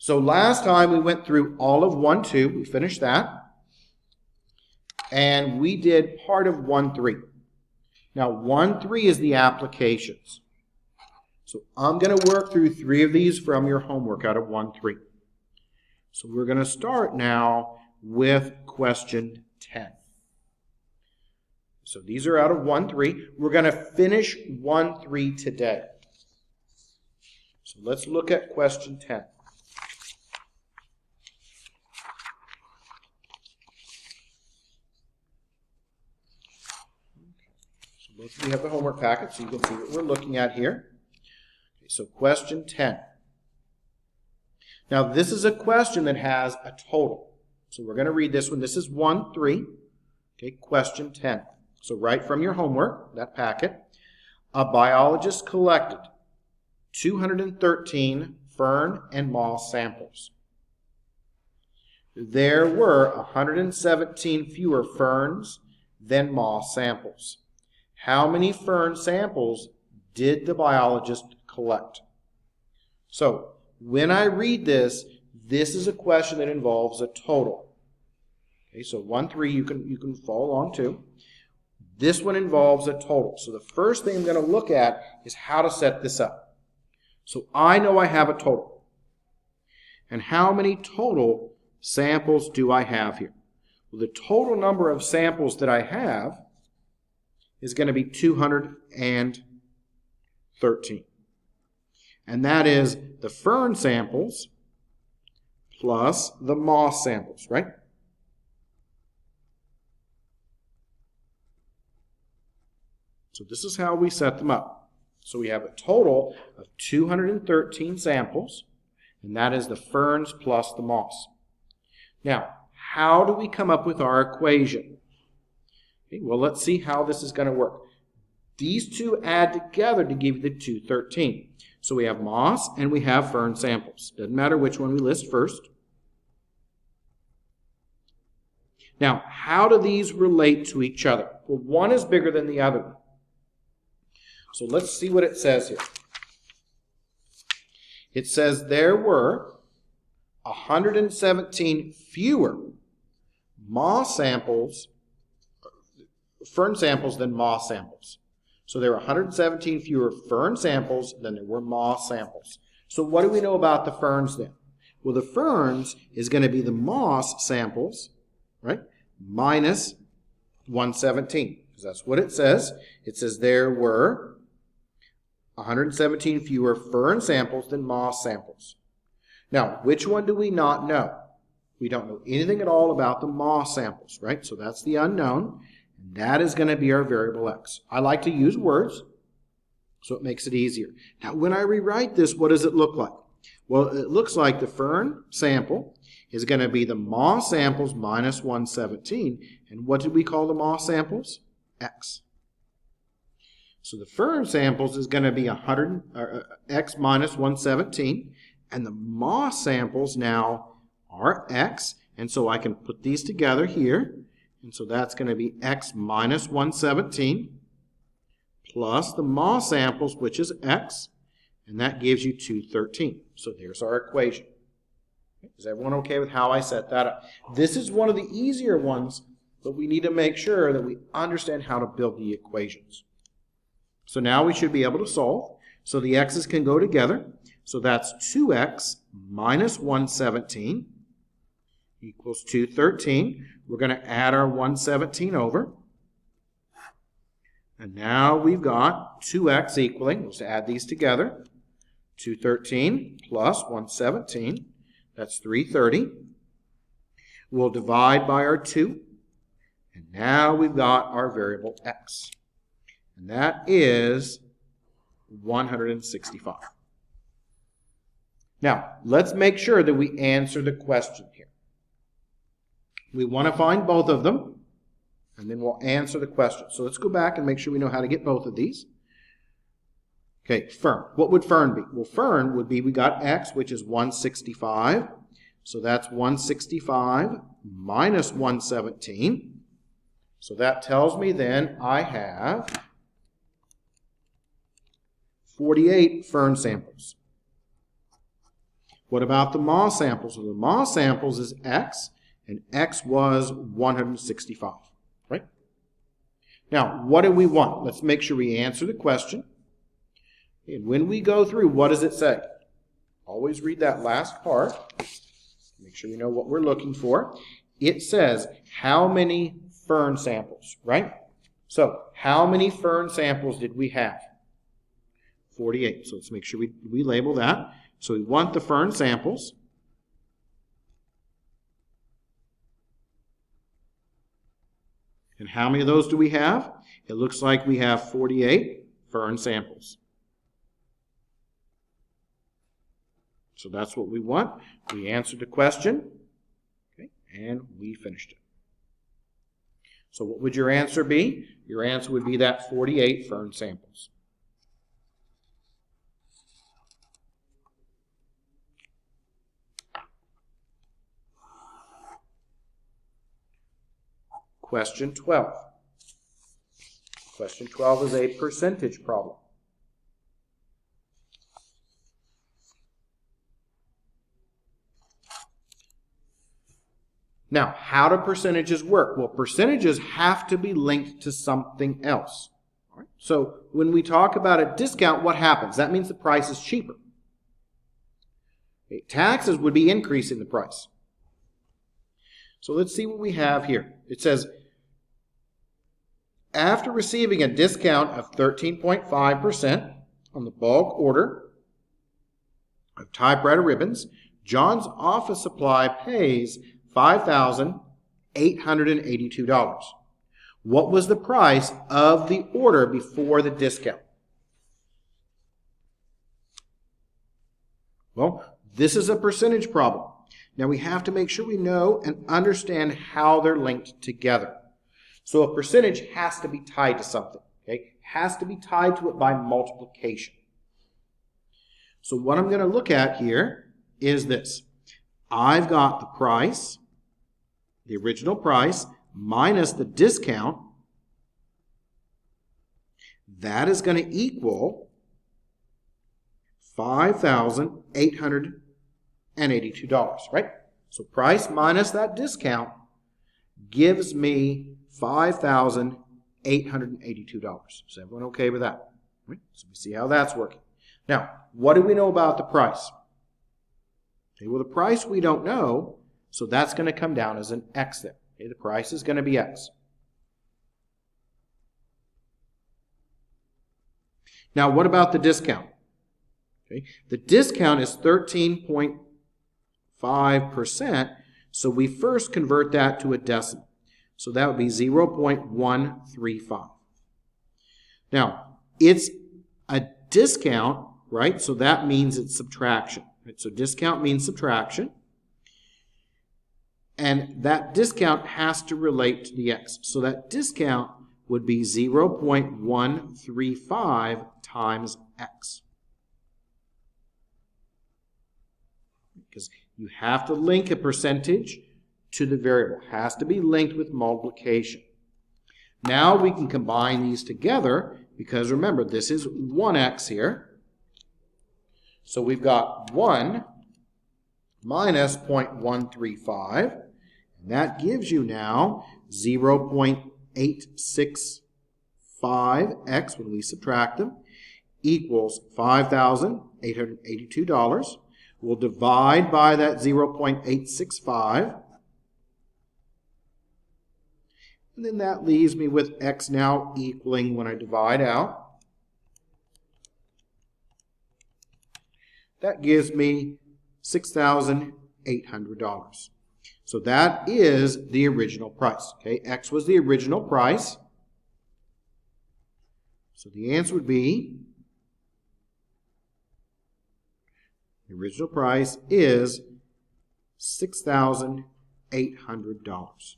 So last time we went through all of 1-2. We finished that. And we did part of 1-3. Now 1-3 is the applications. So I'm going to work through 3 of these from your homework out of 1-3. So we're going to start now with question 10. So these are out of 1-3. We're going to finish 1-3 today. So let's look at question 10. So most of you have the homework packet, so you can see what we're looking at here. Okay, so question 10. Now this is a question that has a total. So we're going to read this one. This is 1-3. Okay, question 10. So right from your homework, that packet, a biologist collected 213 fern and moss samples. There were 117 fewer ferns than moss samples. How many fern samples did the biologist collect? So when I read this, this is a question that involves a total. Okay, so 1-3 you can follow along too. This one involves a total. So the first thing I'm going to look at is how to set this up. So I know I have a total. And how many total samples do I have here? Well, the total number of samples that I have is going to be 213. And that is the fern samples plus the moss samples, right? So this is how we set them up. So we have a total of 213 samples, and that is the ferns plus the moss. Now, how do we come up with our equation? Okay, well, let's see how this is going to work. These two add together to give you the 213. So we have moss and we have fern samples. Doesn't matter which one we list first. Now, how do these relate to each other? Well, one is bigger than the other one. So let's see what it says here. It says there were 117 fewer moss samples, fern samples than moss samples. So there were 117 fewer fern samples than there were moss samples. So what do we know about the ferns then? Well, the ferns is going to be the moss samples, right, minus 117, because that's what it says. It says there were 117 fewer fern samples than moss samples. Now, which one do we not know? We don't know anything at all about the moss samples, right? So that's the unknown. And that is going to be our variable x. I like to use words, so it makes it easier. Now, when I rewrite this, what does it look like? Well, it looks like the fern sample is going to be the moss samples minus 117. And what did we call the moss samples? X. So the fern samples is going to be x minus 117. And the moss samples now are x. And so I can put these together here. And so that's going to be x minus 117 plus the moss samples, which is x. And that gives you 213. So there's our equation. Is everyone okay with how I set that up? This is one of the easier ones, but we need to make sure that we understand how to build the equations. So now we should be able to solve. So the x's can go together. So that's 2x minus 117 equals 213. We're going to add our 117 over. And now we've got 2x equaling, let's add these together, 213 plus 117, that's 330. We'll divide by our 2. And now we've got our variable x. And that is 165. Now, let's make sure that we answer the question here. We want to find both of them, and then we'll answer the question. So let's go back and make sure we know how to get both of these. Okay, fern. What would fern be? Well, fern would be, we got x, which is 165. So that's 165 minus 117. So that tells me then I have 48 fern samples. What about the Ma samples? Well, the Ma samples is X, and X was 165, right? Now, what do we want? Let's make sure we answer the question. And when we go through, what does it say? Always read that last part. Make sure we know what we're looking for. It says, how many fern samples, right? So, how many fern samples did we have? 48. So let's make sure we label that. So we want the fern samples. And how many of those do we have? It looks like we have 48 fern samples. So that's what we want. We answered the question, okay, and we finished it. So what would your answer be? Your answer would be that 48 fern samples. Question 12. Question 12 is a percentage problem. Now, how do percentages work? Well, percentages have to be linked to something else. All right? So when we talk about a discount, what happens? That means the price is cheaper. Okay, taxes would be increasing the price. So let's see what we have here. It says, after receiving a discount of 13.5% on the bulk order of typewriter ribbons, John's office supply pays $5,882. What was the price of the order before the discount? Well, this is a percentage problem. Now we have to make sure we know and understand how they're linked together. So a percentage has to be tied to something. Okay? Has to be tied to it by multiplication. So what I'm going to look at here is this. I've got the price, the original price, minus the discount. That is going to equal $5,882, right? So price minus that discount gives me $5,882. Is everyone okay with that? Right? So we see how that's working. Now, what do we know about the price? Okay, well, the price we don't know, so that's going to come down as an X there. Okay, the price is going to be X. Now, what about the discount? Okay, the discount is 13.5%, so we first convert that to a decimal. So that would be 0.135. Now, it's a discount, right? So that means it's subtraction. Right? So discount means subtraction. And that discount has to relate to the X. So that discount would be 0.135 times X. Because you have to link a percentage to the variable. It has to be linked with multiplication. Now we can combine these together because remember, this is 1x here. So we've got 1 minus 0.135, and that gives you now 0.865x when we subtract them equals $5,882. We'll divide by that 0.865. And then that leaves me with x now equaling, when I divide out, that gives me $6,800. So that is the original price. Okay, x was the original price. So the answer would be, the original price is $6,800.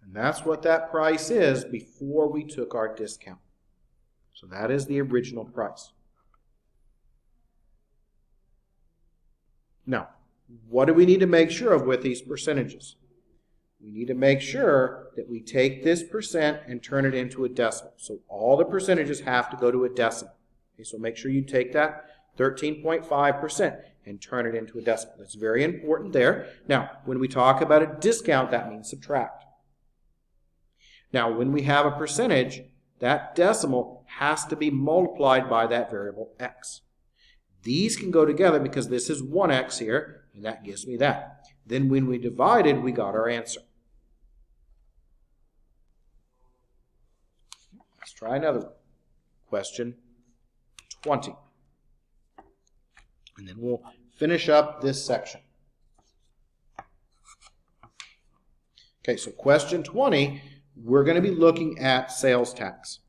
And that's what that price is before we took our discount. So that is the original price. Now, what do we need to make sure of with these percentages? We need to make sure that we take this percent and turn it into a decimal. So all the percentages have to go to a decimal. Okay, so make sure you take that 13.5% and turn it into a decimal. That's very important there. Now, when we talk about a discount, that means subtract. Now, when we have a percentage, that decimal has to be multiplied by that variable x. These can go together because this is 1x here, and that gives me that. Then when we divided, we got our answer. Let's try another one. Question 20. And then we'll finish up this section. Okay, so question 20, we're going to be looking at sales tax.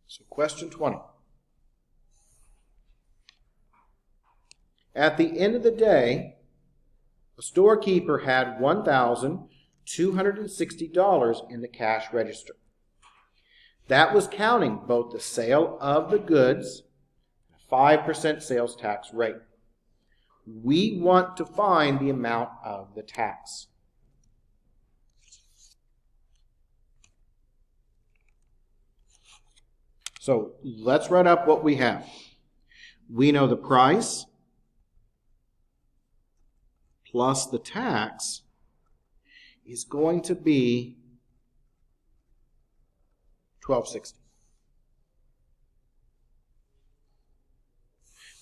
So question 20. At the end of the day, the storekeeper had $1,260 in the cash register. That was counting both the sale of the goods and a 5% sales tax rate. We want to find the amount of the tax. So let's write up what we have. We know the price plus the tax is going to be $1,260.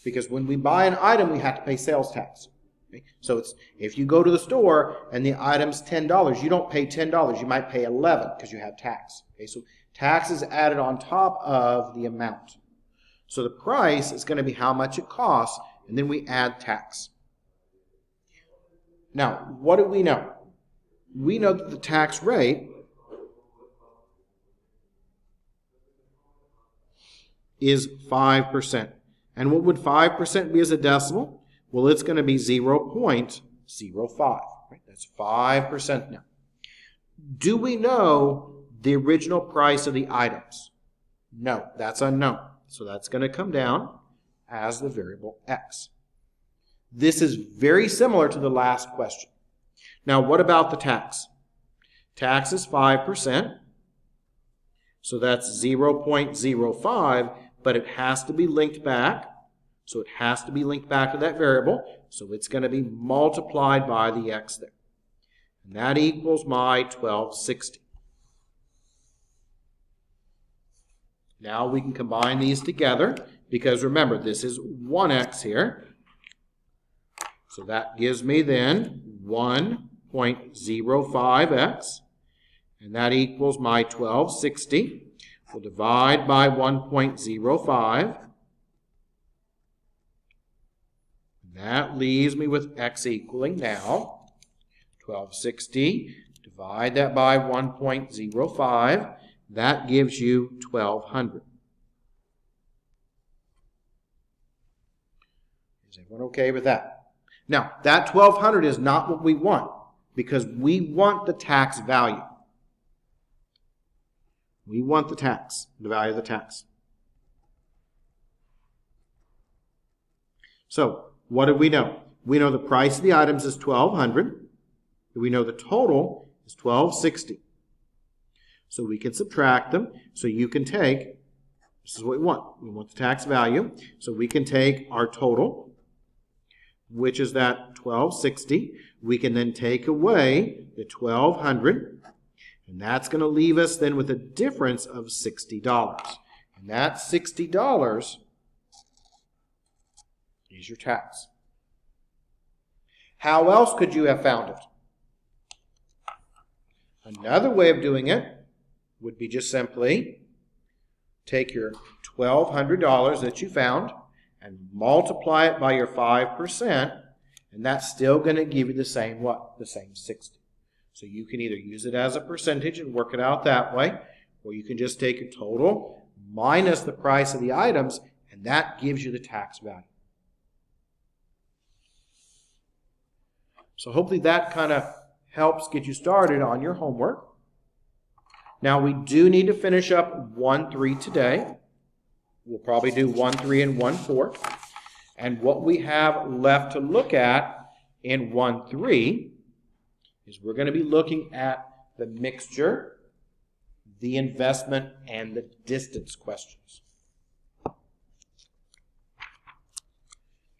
Because when we buy an item, we have to pay sales tax. Okay? So it's, if you go to the store and the item's $10, you don't pay $10. You might pay $11 because you have tax. Okay? So tax is added on top of the amount. So the price is going to be how much it costs, and then we add tax. Now, what do we know? We know that the tax rate is 5%. And what would 5% be as a decimal? Well, it's going to be 0.05. Right? That's 5% now. Do we know the original price of the items? No, that's unknown. So that's going to come down as the variable x. This is very similar to the last question. Now, what about the tax? Tax is 5%. So that's 0.05, but it has to be linked back. So it has to be linked back to that variable. So it's going to be multiplied by the x there. And that equals my 1260. Now we can combine these together because remember, this is 1x here. So that gives me then 1.05x. And that equals my 1260. We'll divide by 1.05. That leaves me with x equaling now 1260. Divide that by 1.05. That gives you 1200. Is everyone okay with that? Now, that 1200 is not what we want because we want the tax value. We want the tax, the value of the tax. So, what do we know? We know the price of the items is $1,200. We know the total is $1,260. So we can subtract them. So you can take, this is what we want. We want the tax value. So we can take our total, which is that $1,260. We can then take away the $1,200. And that's going to leave us then with a difference of $60. And that $60 is your tax. How else could you have found it? Another way of doing it would be just simply take your $1,200 that you found and multiply it by your 5%, and that's still going to give you the same what? The same 60. So you can either use it as a percentage and work it out that way, or you can just take your total minus the price of the items, and that gives you the tax value. So hopefully that kind of helps get you started on your homework. Now we do need to finish up 1-3 today. We'll probably do 1-3 and 1-4. And what we have left to look at in 1-3 is we're going to be looking at the mixture, the investment, and the distance questions.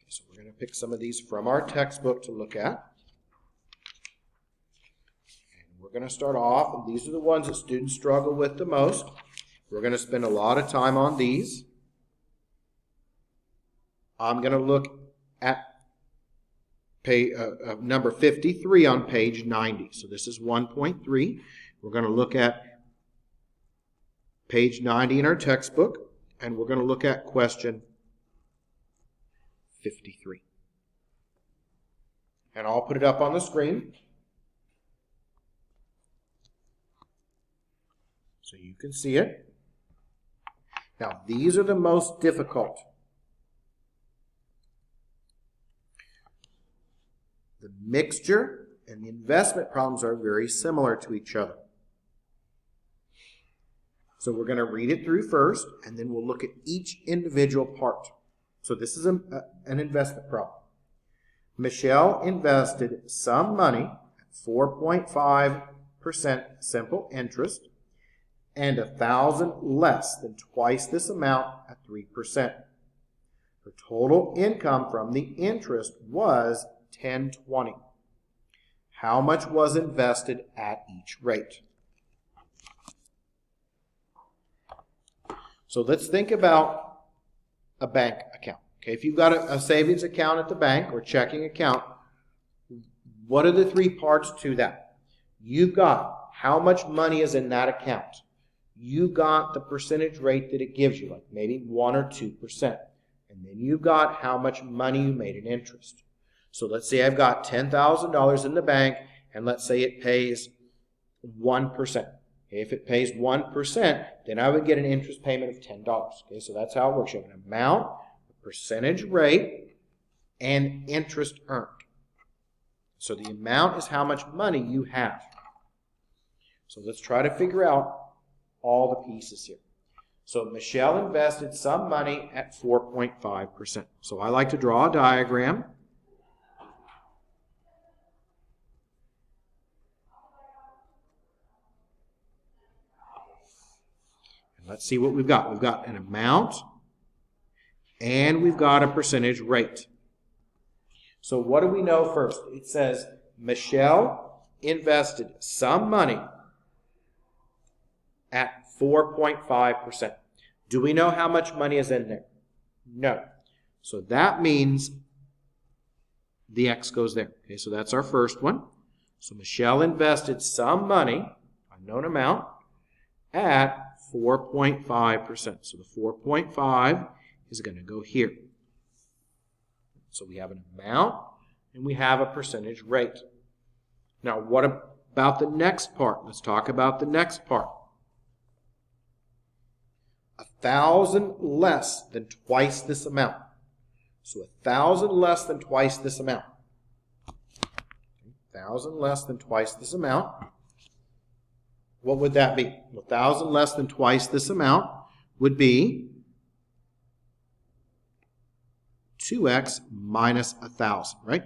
So we're going to pick some of these from our textbook to look at. And we're going to start off, and these are the ones that students struggle with the most. We're going to spend a lot of time on these. I'm going to look at number 53 on page 90. So this is 1.3. We're going to look at page 90 in our textbook, and we're going to look at question 53. And I'll put it up on the screen so you can see it. Now, these are the most difficult. The mixture and the investment problems are very similar to each other. So we're going to read it through first, and then we'll look at each individual part. So this is an investment problem. Michelle invested some money at 4.5% simple interest and $1,000 less than twice this amount at 3%. Her total income from the interest was $1,020. How much was invested at each rate? So let's think about a bank account. Okay, if you've got a savings account at the bank or checking account, what are the three parts to that? You've got how much money is in that account. You've got the percentage rate that it gives you, like maybe 1 or 2%. And then you've got how much money you made in interest. So let's say I've got $10,000 in the bank, and let's say it pays 1%. If it pays 1%, then I would get an interest payment of $10. Okay, so that's how it works. You have an amount, a percentage rate, and interest earned. So the amount is how much money you have. So let's try to figure out all the pieces here. So Michelle invested some money at 4.5%. So I like to draw a diagram. Let's see what we've got. We've got an amount, and we've got a percentage rate. So what do we know first? It says Michelle invested some money at 4.5%. Do we know how much money is in there? No. So that means the X goes there. Okay, so that's our first one. So Michelle invested some money, unknown amount, at 4.5%. So the 4.5 is going to go here. So we have an amount and we have a percentage rate. Now, what about the next part? Let's talk about the next part. 1,000 less than twice this amount. So 1,000 less than twice this amount. 1,000 less than twice this amount. What would that be? 1,000 less than twice this amount would be 2x minus 1,000, right?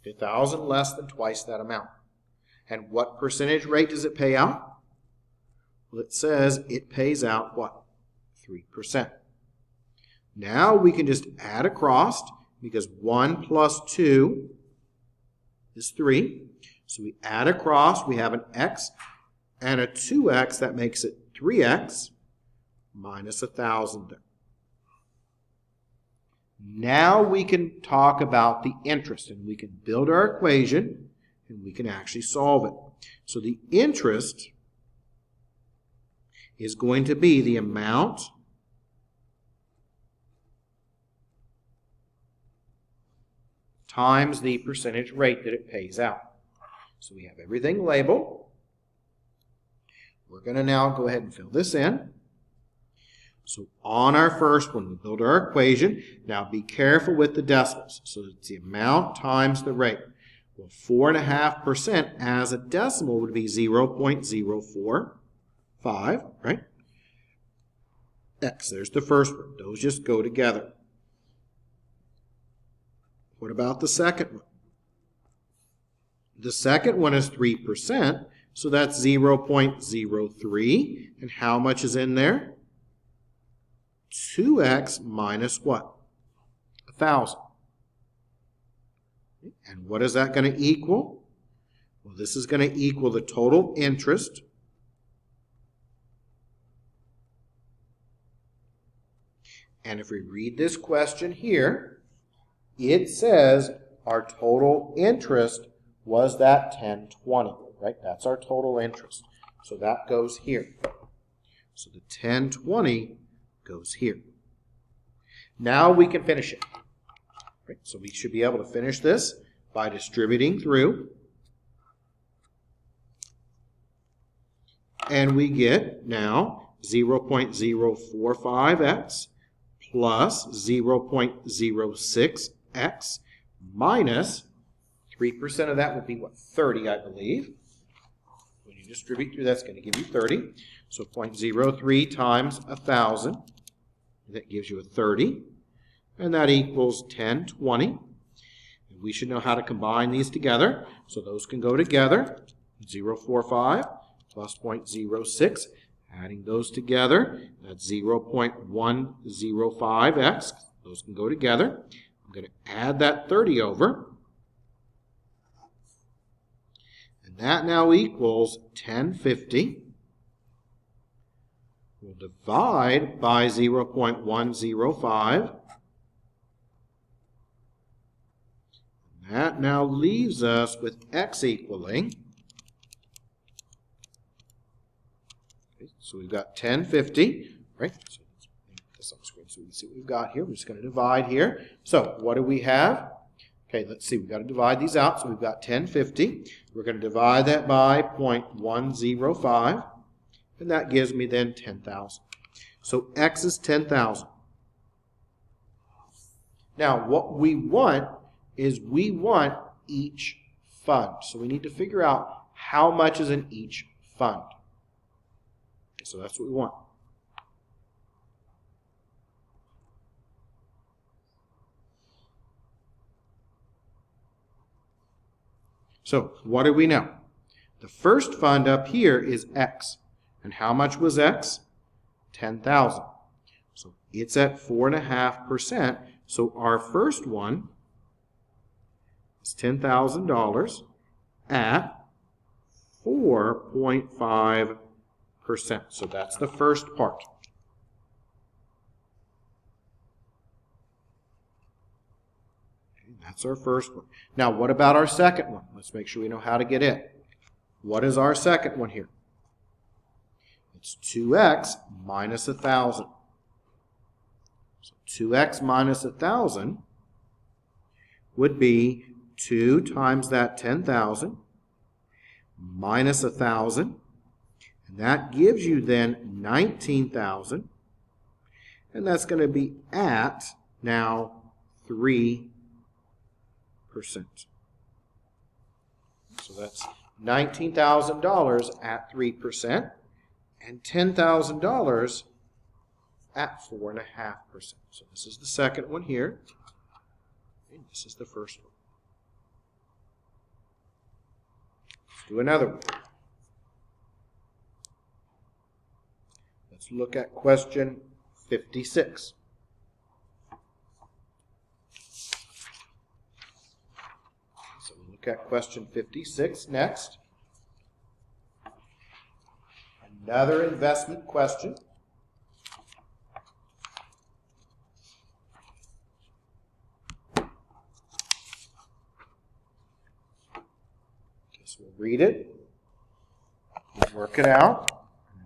1,000 less than twice that amount. And what percentage rate does it pay out? Well, it says it pays out what? 3%. Now we can just add across because 1 plus 2 is 3. So we add across, we have an x and a 2x, that makes it 3x minus 1,000 there. Now we can talk about the interest, and we can build our equation, and we can actually solve it. So the interest is going to be the amount times the percentage rate that it pays out. So we have everything labeled. We're going to now go ahead and fill this in. So on our first one, we build our equation. Now be careful with the decimals. So it's the amount times the rate. Well, 4.5% as a decimal would be 0.045, right? X, there's the first one. Those just go together. What about the second one? The second one is 3%, so that's 0.03. And how much is in there? 2x minus what? 1,000. And what is that going to equal? Well, this is going to equal the total interest and if we read this question here, it says our total interest was that 1020, right? That's our total interest. So that goes here. So the 1020 goes here. Now we can finish it. Right? So we should be able to finish this by distributing through. And we get now 0.045x plus 0.06x minus 3% of that would be what, 30, I believe. When you distribute through, that's going to give you 30. So 0.03 times 1,000, that gives you a 30. And that equals 1020. And we should know how to combine these together. So those can go together. 0.45 plus 0.06. Adding those together, that's 0.105x. Those can go together. I'm going to add that 30 over. And that now equals 1050. We'll divide by 0.105. And that now leaves us with x equaling. So we've got 1050, right? So let's put this on the screen so we can see what we've got here. We're just going to divide here. So what do we have? Okay, let's see. We've got to divide these out. So we've got 1050. We're going to divide that by 0.105. And that gives me then 10,000. So x is 10,000. Now what we want is we want each fund. So we need to figure out how much is in each fund. So that's what we want. So what do we know? The first fund up here is X. And how much was X? 10,000. So it's at 4.5%. So our first one is $10,000 at 4.5%. So that's the first part. Okay, that's our first one. Now, what about our second one? Let's make sure we know how to get it. What is our second one here? It's 2x minus 1,000. So 2x minus 1,000 would be 2 times that 10,000 minus 1,000. And that gives you then 19,000. And that's going to be at now 3%. So that's $19,000 at 3% and $10,000 at 4.5%. So this is the second one here. And this is the first one. Let's do another one. Let's look at question 56. So we'll look at question 56 next. Another investment question. Okay, so we'll read it, we'll work it out,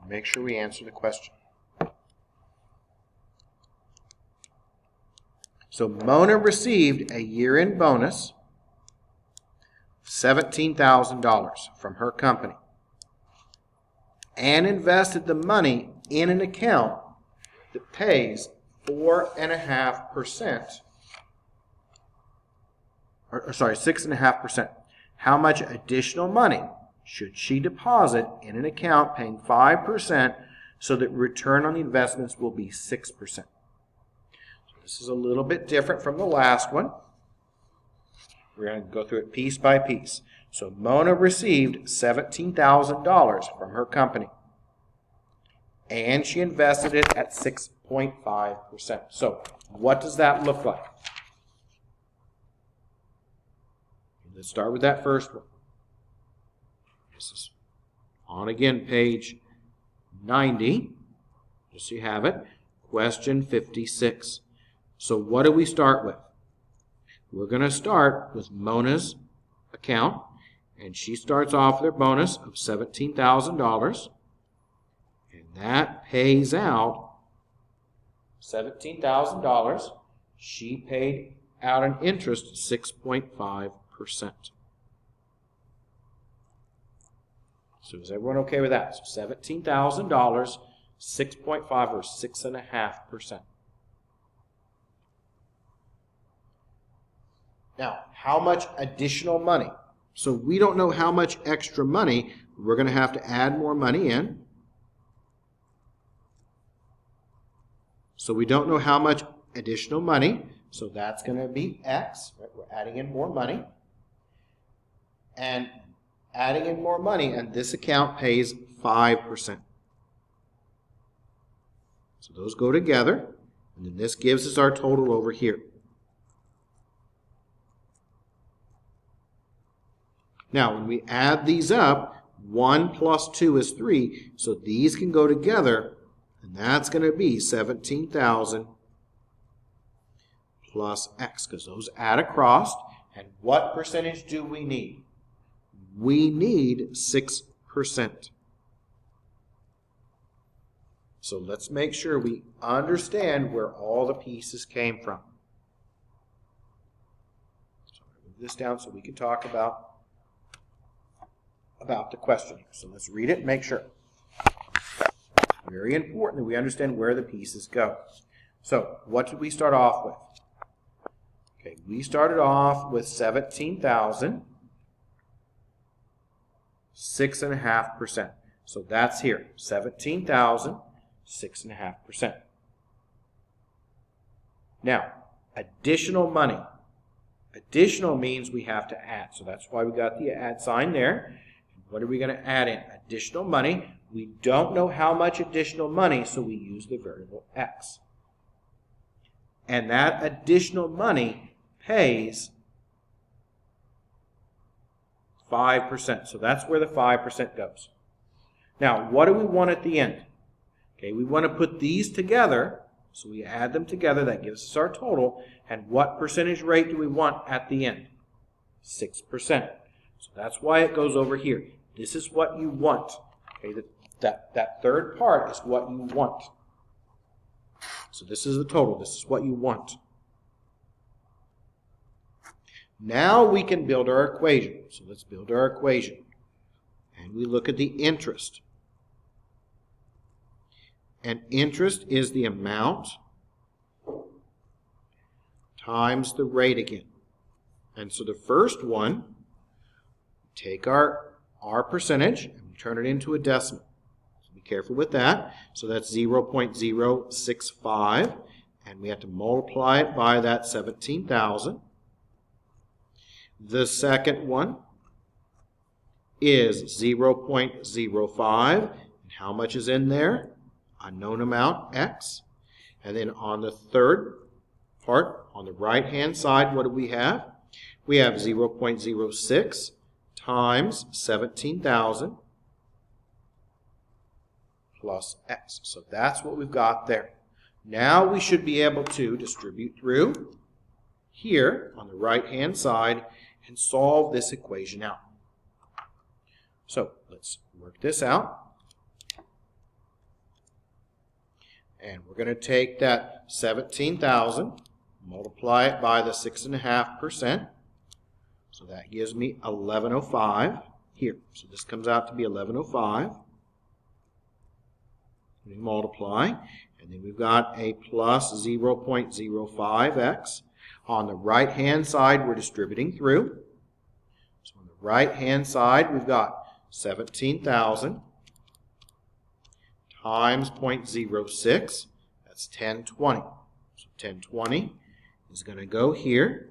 and make sure we answer the question. So Mona received a year-end bonus of $17,000 from her company and invested the money in an account that pays 6.5%. How much additional money should she deposit in an account paying 5% so that return on the investments will be 6%? So this is a little bit different from the last one. We're going to go through it piece by piece. So Mona received $17,000 from her company, and she invested it at 6.5%. So what does that look like? Let's start with that first one. This is on again, page 90, just so you have it. Question 56. So what do we start with? We're going to start with Mona's account, and she starts off with her bonus of $17,000, and that pays out $17,000. She paid out an interest of 6.5%. So is everyone okay with that? So $17,000, 6.5 or 6.5%. Now, how much additional money? So we don't know how much extra money. We're going to have to add more money in. So we don't know how much additional money. So that's going to be X. Right? We're adding in more money. And adding in more money, and this account pays 5%. So those go together, and then this gives us our total over here. Now, when we add these up, 1 plus 2 is 3, so these can go together, and that's going to be 17,000 plus X, because those add across. And what percentage do we need? We need 6%. So let's make sure we understand where all the pieces came from. So I'm going to move this down so we can talk about the question here. So let's read it and make sure. Very important that we understand where the pieces go. So what did we start off with? Okay, we started off with 17,000, 6.5%. So that's here, 17,000, 6.5%. Now, additional money. Additional means we have to add. So that's why we got the add sign there. What are we going to add in? Additional money. We don't know how much additional money, so we use the variable X. And that additional money pays 5%. So that's where the 5% goes. Now, what do we want at the end? Okay, we want to put these together. So we add them together. That gives us our total. And what percentage rate do we want at the end? 6%. So that's why it goes over here. This is what you want. Okay, that third part is what you want. So this is the total. This is what you want. Now we can build our equation. So let's build our equation. And we look at the interest. And interest is the amount times the rate again. And so the first one, take our percentage and we turn it into a decimal. So be careful with that. So that's 0.065, and we have to multiply it by that 17,000. The second one is 0.05, and how much is in there? Unknown amount, X. And then on the third part, on the right-hand side, what do we have? We have 0.06 times 17,000 plus X. So that's what we've got there. Now we should be able to distribute through here on the right-hand side and solve this equation out. So let's work this out. And we're going to take that 17,000, multiply it by the 6.5%. So that gives me 1105 here. So this comes out to be 1105. We multiply, and then we've got a plus 0.05x. On the right-hand side, we're distributing through. So on the right-hand side, we've got 17,000 times 0.06. That's 1020. So 1020 is going to go here.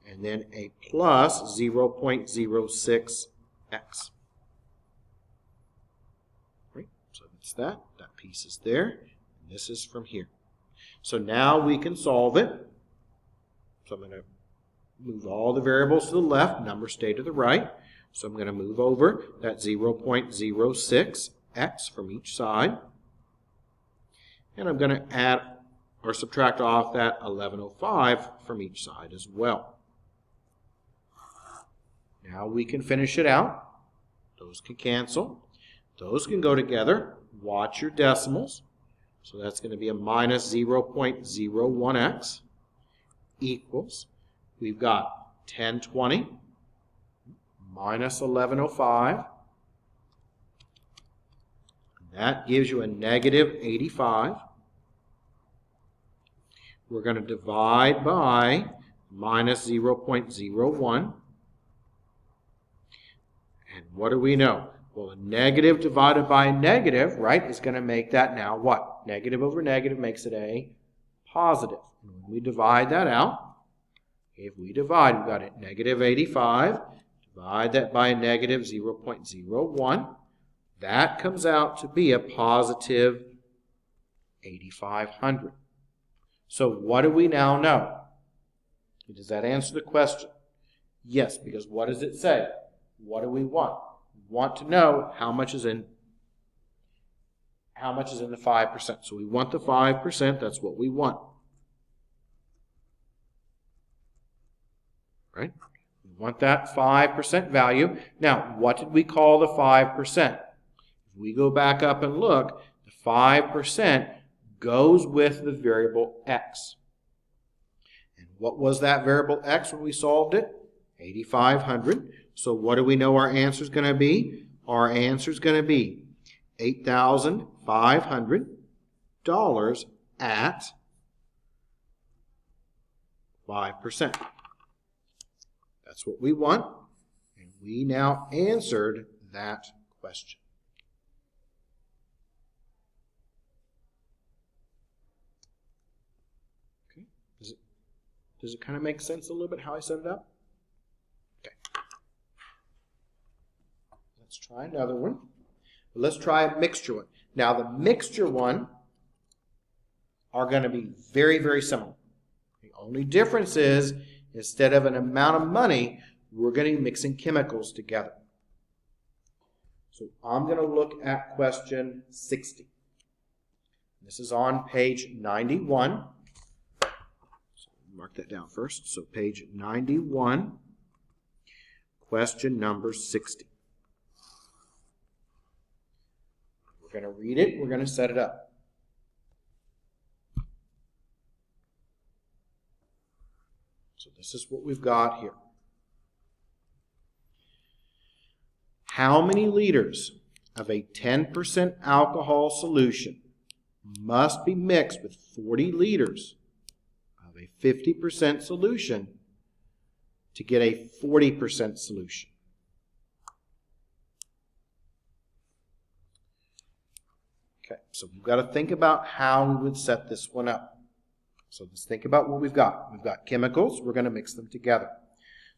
and then a plus 0.06x. Right? So that's that. That piece is there, and this is from here. So now we can solve it. So I'm going to move all the variables to the left, numbers stay to the right. So I'm going to move over that 0.06x from each side. And I'm going to add or subtract off that 1105 from each side as well. Now we can finish it out. Those can cancel. Those can go together. Watch your decimals. So that's going to be a minus 0.01x equals, we've got 1020 minus 1105. That gives you a negative 85. We're going to divide by minus 0.01. And what do we know? Well, a negative divided by a negative, right, is going to make that now what? Negative over negative makes it a positive. And when we divide that out, if we divide, we've got a negative 85, divide that by a negative 0.01, that comes out to be a positive 8,500. So what do we now know? Does that answer the question? Yes, because what does it say? What do we want? We want to know how much is in the 5%. So we want the 5%, that's what we want. Right? We want that 5% value. Now, what did we call the 5%? If we go back up and look, the 5% goes with the variable x. And what was that variable x when we solved it? 8,500. So what do we know our answer is going to be? Our answer is going to be $8,500 at 5%. That's what we want, and we now answered that question. Okay. Does it kind of make sense a little bit how I set it up? Okay. Let's try another one. Let's try a mixture one. Now the mixture one are going to be very, very similar. The only difference is instead of an amount of money, we're going to be mixing chemicals together. So I'm going to look at question 60. This is on page 91. So mark that down first. So page 91, question number 60. We're going to read it. We're going to set it up. So this is what we've got here. How many liters of a 10% alcohol solution must be mixed with 40 liters of a 50% solution to get a 40% solution? Okay, so we've got to think about how we would set this one up. So let's think about what we've got. We've got chemicals. We're going to mix them together.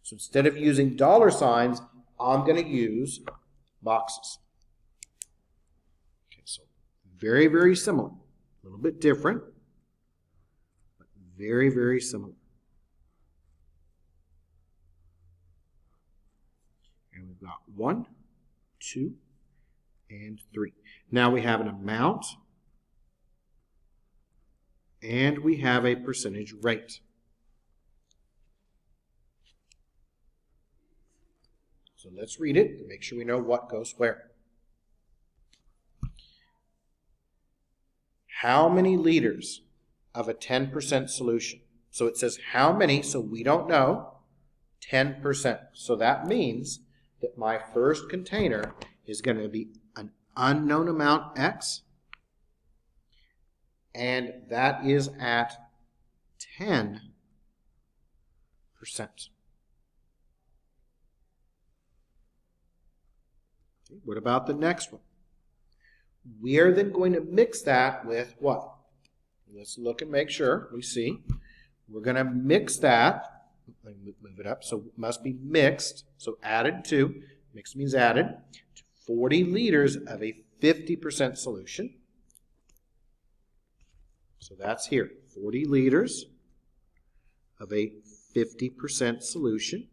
So instead of using dollar signs, I'm going to use boxes. Okay, so very, very similar. A little bit different, but very, very similar. And we've got 1, 2, and 3. Now we have an amount, and we have a percentage rate. So let's read it and make sure we know what goes where. How many liters of a 10% solution? So it says how many, so we don't know. 10%. So that means that my first container is going to be an unknown amount X, and that is at 10%. Okay, what about the next one? We are then going to mix that with what? Let's look and make sure we see. We're going to mix that let me move it up. So it must be mixed. So added to, mixed means added, to 40 liters of a 50% solution. So that's here, 40 liters of a 50% solution.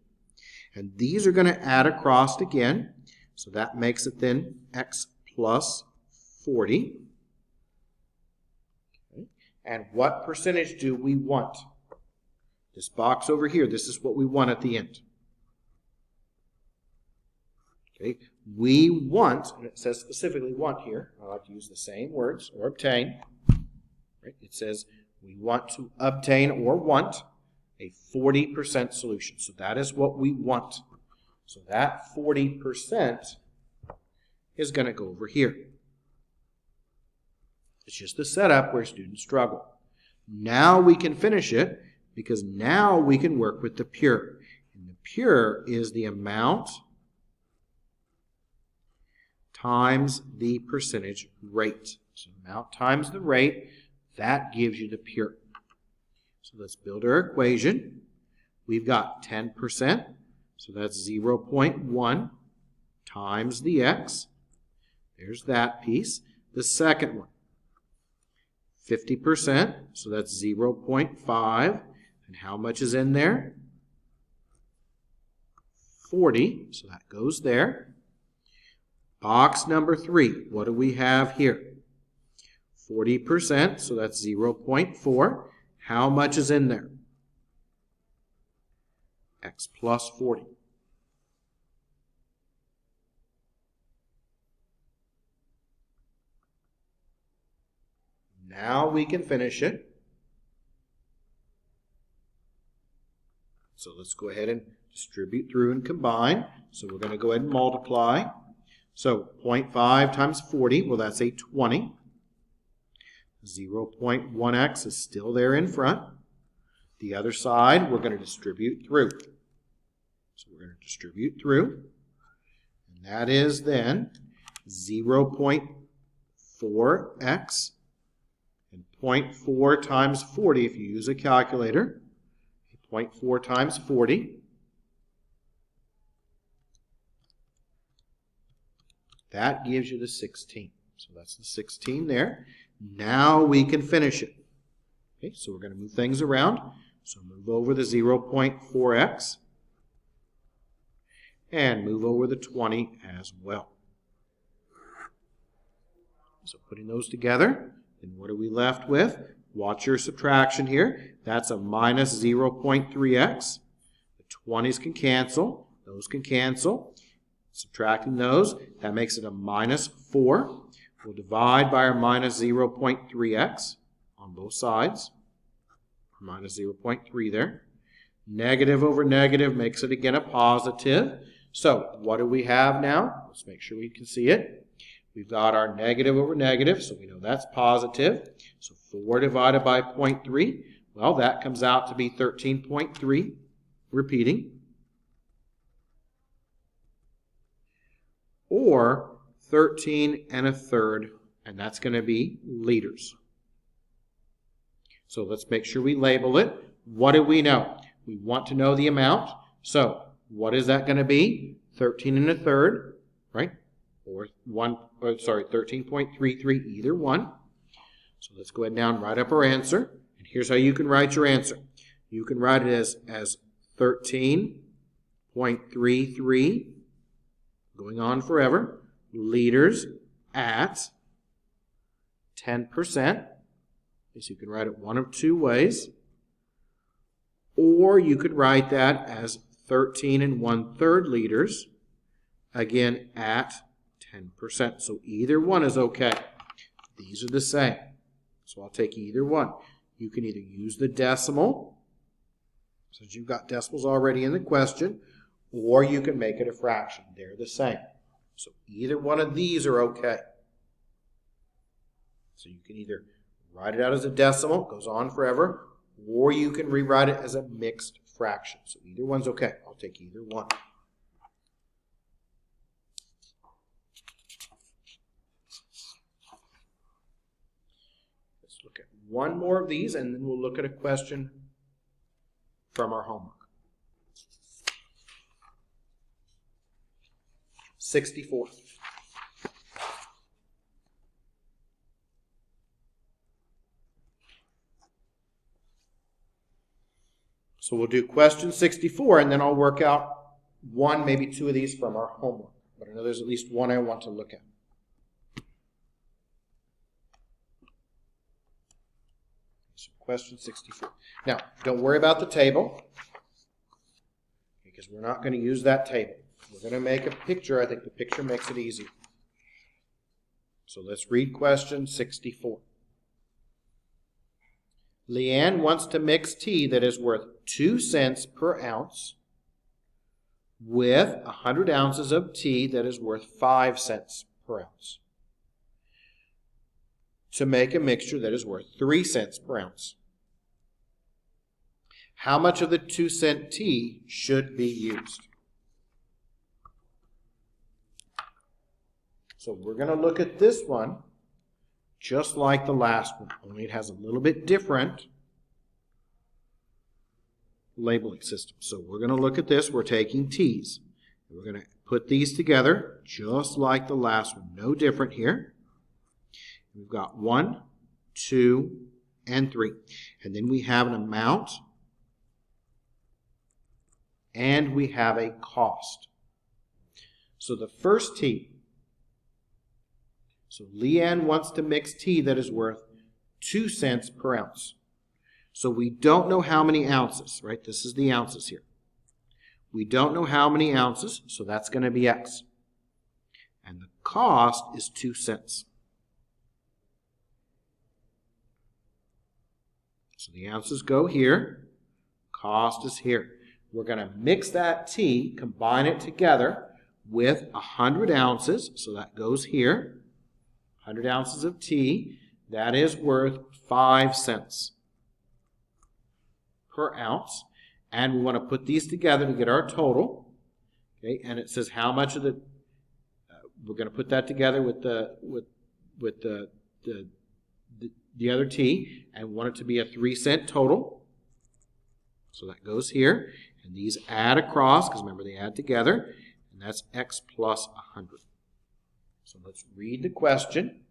And these are going to add across again. So that makes it then x plus 40. Okay. And what percentage do we want? This box over here, this is what we want at the end. Okay. We want, and it says specifically want here, I like to use the same words, or obtain. Right? It says we want to obtain or want a 40% solution. So that is what we want. So that 40% is going to go over here. It's just the setup where students struggle. Now we can finish it because now we can work with the pure. And the pure is the amount times the percentage rate. So amount times the rate, that gives you the pure. So let's build our equation. We've got 10%, so that's 0.1 times the x. There's that piece. The second one, 50%, so that's 0.5. And how much is in there? 40, so that goes there. Box number 3, what do we have here? 40%, so that's 0.4. How much is in there? X plus 40. Now we can finish it. So let's go ahead and distribute through and combine. So we're going to go ahead and multiply. So 0.5 times 40, well, that's a 20. 0.1x is still there in front. The other side, we're going to distribute through. So we're going to distribute through. And that is then 0.4x. And 0.4 times 40, if you use a calculator, 0.4 times 40. That gives you the 16. So that's the 16 there. Now we can finish it. Okay, so we're going to move things around. So move over the 0.4x and move over the 20 as well. So putting those together, then what are we left with? Watch your subtraction here. That's a minus 0.3x. The 20s can cancel. Those can cancel. Subtracting those, that makes it a minus 4. We'll divide by our minus 0.3x on both sides. Minus 0.3 there. Negative over negative makes it again a positive. So what do we have now? Let's make sure we can see it. We've got our negative over negative, so we know that's positive. So 4 divided by 0.3, well, that comes out to be 13.3. Repeating. Or 13 1/3, and that's going to be liters. So let's make sure we label it. What do we know? We want to know the amount. So what is that going to be? 13 1/3, right? Or 13.33, either one. So let's go ahead and write up our answer. And here's how you can write your answer. You can write it as 13.33, going on forever, liters at 10%. So you can write it one of two ways. Or you could write that as 13 1/3 liters, again at 10%. So either one is okay. These are the same. So I'll take either one. You can either use the decimal, since you've got decimals already in the question, or you can make it a fraction. They're the same. So either one of these are okay. So you can either write it out as a decimal, goes on forever, or you can rewrite it as a mixed fraction. So either one's okay. I'll take either one. Let's look at one more of these, and then we'll look at a question from our homework. 64. So we'll do question 64, and then I'll work out one, maybe two of these from our homework. But I know there's at least one I want to look at. So question 64. Now, don't worry about the table, because we're not going to use that table. We're going to make a picture. I think the picture makes it easier. So let's read question 64. Leanne wants to mix tea that is worth 2 cents per ounce with 100 ounces of tea that is worth 5 cents per ounce to make a mixture that is worth 3 cents per ounce. How much of the 2-cent tea should be used? So we're going to look at this one just like the last one, only it has a little bit different labeling system. So we're going to look at this. We're taking teas. We're going to put these together just like the last one. No different here. We've got 1, 2, and 3. And then we have an amount and we have a cost. So the first tea. So Leanne wants to mix tea that is worth 2 cents per ounce. So we don't know how many ounces, right? This is the ounces here. We don't know how many ounces, so that's going to be X. And the cost is 2 cents. So the ounces go here. Cost is here. We're going to mix that tea, combine it together with 100 ounces. So that goes here. 100 ounces of tea, that is worth 5 cents per ounce. And we want to put these together to get our total. Okay, and it says how much of the, we're going to put that together with the other tea, and we want it to be a 3 cent total. So that goes here. And these add across, because remember they add together, and that's X plus 100. So let's read the question.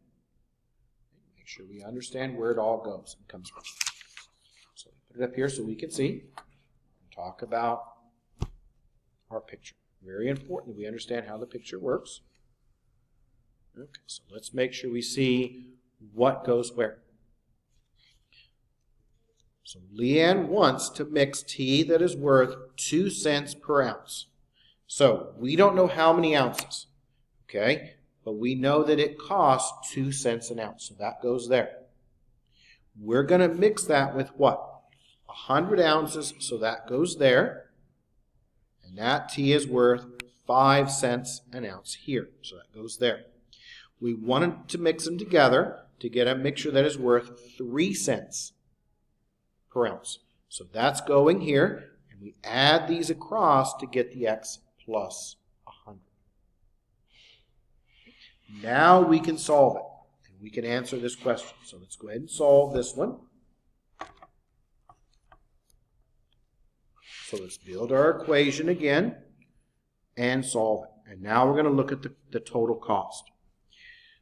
Make sure we understand where it all goes and comes from. So put it up here so we can see. Talk about our picture. Very important that we understand how the picture works. Okay, so let's make sure we see what goes where. So Leanne wants to mix tea that is worth 2 cents per ounce. So we don't know how many ounces. Okay? But we know that it costs 2 cents an ounce, so that goes there. We're going to mix that with what? 100 ounces, so that goes there. And that tea is worth 5 cents an ounce here, so that goes there. We wanted to mix them together to get a mixture that is worth 3 cents per ounce. So that's going here, and we add these across to get the X plus 100. Now we can solve it, and we can answer this question. So let's go ahead and solve this one. So let's build our equation again and solve it. And now we're going to look at the total cost.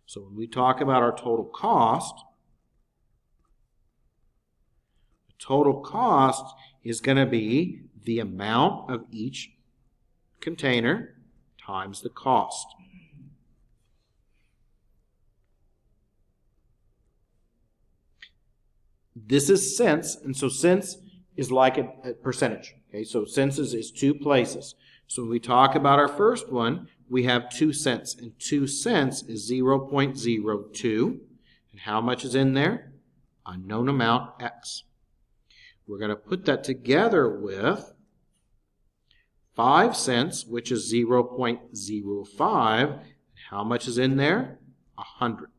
So when we talk about our total cost, the total cost is going to be the amount of each container times the cost. This is cents, and so cents is like a percentage. Okay, so cents is 2 places. So when we talk about our first one, we have 2 cents, and 2 cents is 0.02. And how much is in there? Unknown amount, X. We're going to put that together with 5 cents, which is 0.05. And how much is in there? 100.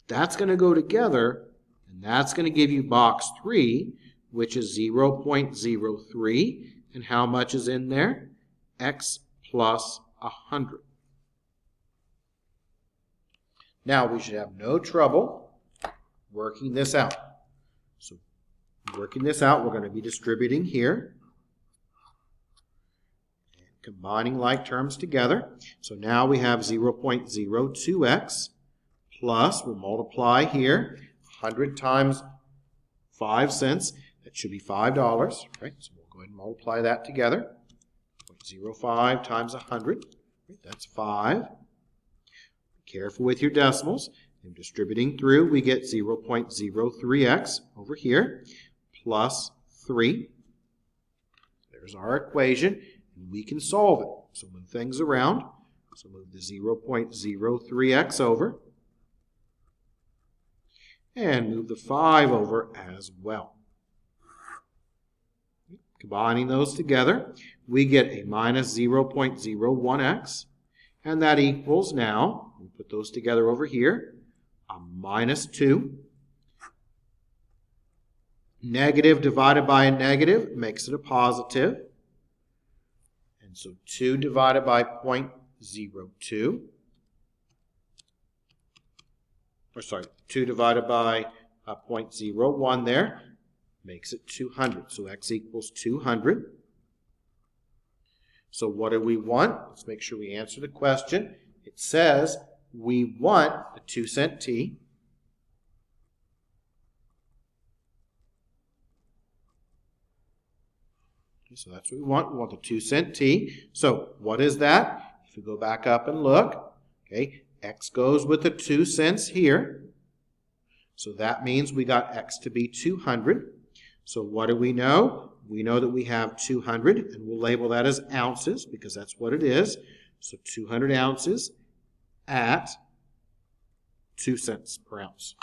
That's going to go together, and that's going to give you box 3, which is 0.03. And how much is in there? X plus 100. Now we should have no trouble working this out. So working this out, we're going to be distributing here. And combining like terms together. So now we have 0.02x plus, we'll multiply here, 100 times 5 cents. That should be $5, right? So we'll go ahead and multiply that together. 0.05 times 100, right? That's 5. Be careful with your decimals. And distributing through, we get 0.03x over here plus 3. There's our equation, and we can solve it. So move things around. So move the 0.03x over, and move the 5 over as well. Combining those together, we get a minus 0.01x, and that equals now, we'll put those together over here, a minus 2. Negative divided by a negative makes it a positive. And so 2 divided by 0.02, or sorry, 2 divided by 0.01 there makes it 200. So x equals 200. So what do we want? Let's make sure we answer the question. It says we want a 2-cent tea. So that's what we want. We want the 2-cent tea. So what is that? If we go back up and look, okay, x goes with the 2 cents here. So that means we got x to be 200. So what do we know? We know that we have 200, and we'll label that as ounces because that's what it is. So 200 ounces at 2 cents per ounce.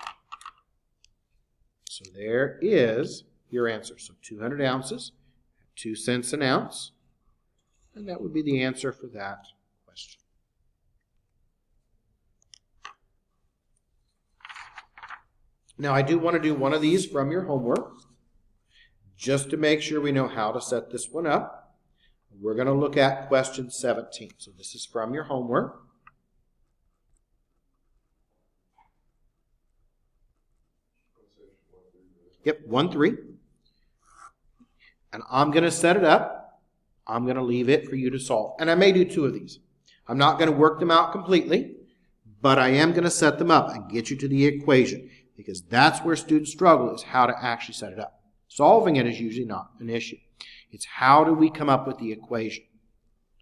So there is your answer. So 200 ounces. 2 cents an ounce, and that would be the answer for that question. Now, I do want to do one of these from your homework, just to make sure we know how to set this one up. We're going to look at question 17. So this is from your homework. Yep, 1-3. And I'm going to set it up. I'm going to leave it for you to solve. And I may do 2 of these. I'm not going to work them out completely, but I am going to set them up and get you to the equation because that's where students struggle, is how to actually set it up. Solving it is usually not an issue. It's how do we come up with the equation.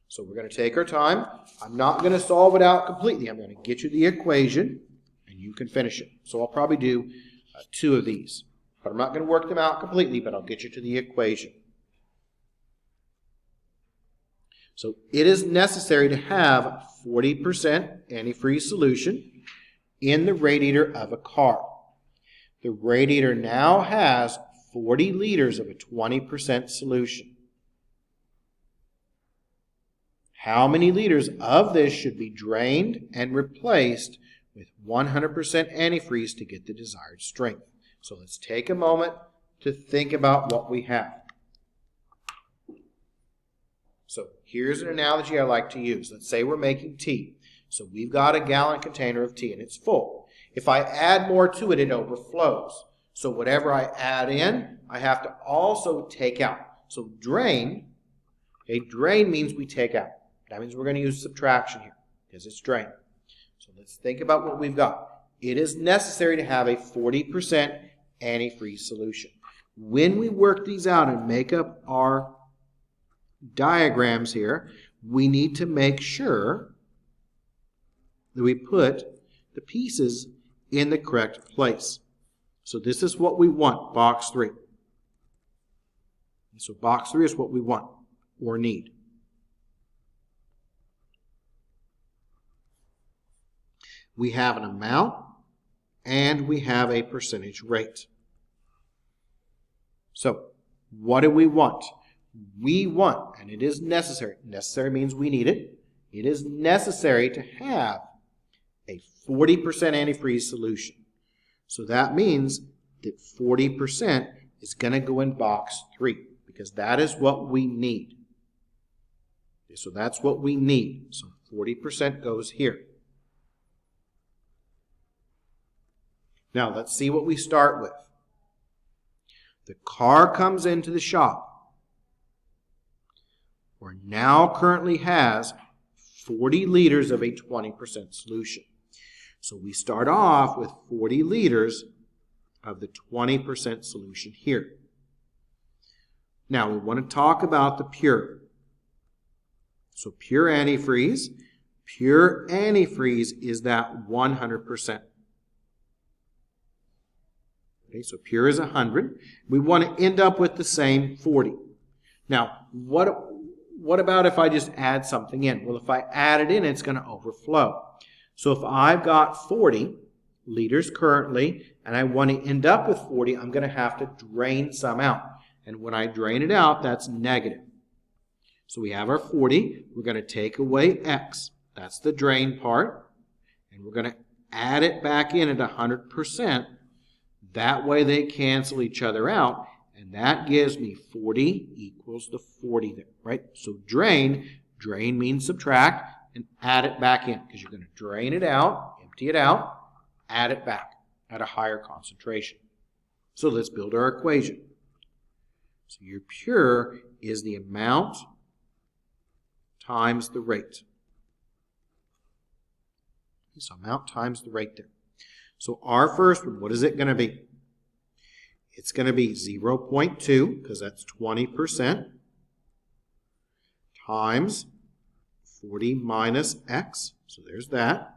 So we're going to take our time. I'm not going to solve it out completely. I'm going to get you the equation, and you can finish it. So I'll probably do 2 of these. But I'm not going to work them out completely, but I'll get you to the equation. So it is necessary to have 40% antifreeze solution in the radiator of a car. The radiator now has 40 liters of a 20% solution. How many liters of this should be drained and replaced with 100% antifreeze to get the desired strength? So let's take a moment to think about what we have. So here's an analogy I like to use. Let's say we're making tea. So we've got a gallon container of tea and it's full. If I add more to it, it overflows. So whatever I add in, I have to also take out. So drain, okay, drain means we take out. That means we're going to use subtraction here because it's drain. So let's think about what we've got. It is necessary to have a 40% antifreeze solution. When we work these out and make up our diagrams here, we need to make sure that we put the pieces in the correct place. So this is what we want, box 3. So box 3 is what we want or need. We have an amount and we have a percentage rate. So what do we want? We want, and it is necessary. Necessary means we need it. It is necessary to have a 40% antifreeze solution. So that means that 40% is going to go in box 3 because that is what we need. Okay, so that's what we need. So 40% goes here. Now let's see what we start with. The car comes into the shop. or now currently has 40 liters of a 20% solution. So we start off with 40 liters of the 20% solution here. Now we want to talk about the pure. So pure antifreeze. Pure antifreeze is that 100%. Okay, so pure is 100. We want to end up with the same 40. Now, what about if I just add something in? Well, if I add it in, it's going to overflow. So if I've got 40 liters currently, and I want to end up with 40, I'm going to have to drain some out. And when I drain it out, that's negative. So we have our 40. We're going to take away X. That's the drain part. And we're going to add it back in at 100%. That way they cancel each other out. And that gives me 40 equals the 40 there, right? So drain means subtract, and add it back in. Because you're going to drain it out, empty it out, add it back at a higher concentration. So let's build our equation. So your pure is the amount times the rate. So amount times the rate there. So our first one, what is it going to be? It's going to be 0.2, because that's 20%, times 40 minus X. So there's that.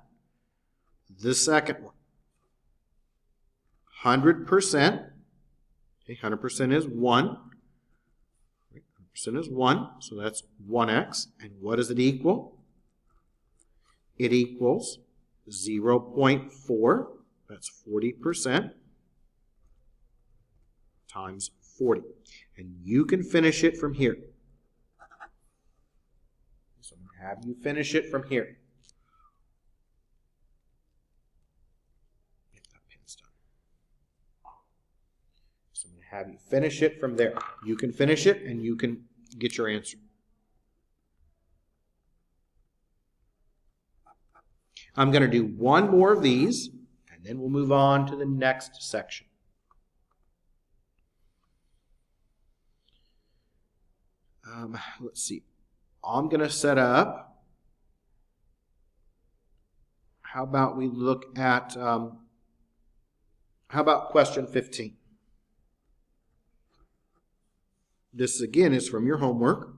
The second one, 100%. Okay, 100% is 1. 100% is 1, so that's 1x. And what does it equal? It equals 0.4, that's 40%, times 40. And you can finish it from here. So I'm going to have you finish it from here. Get that pin's done. So I'm going to have you finish it from there. You can finish it and you can get your answer. I'm going to do one more of these, and then we'll move on to the next section. Let's see. I'm going to set up. How about we look at, how about question 15? This, again, is from your homework.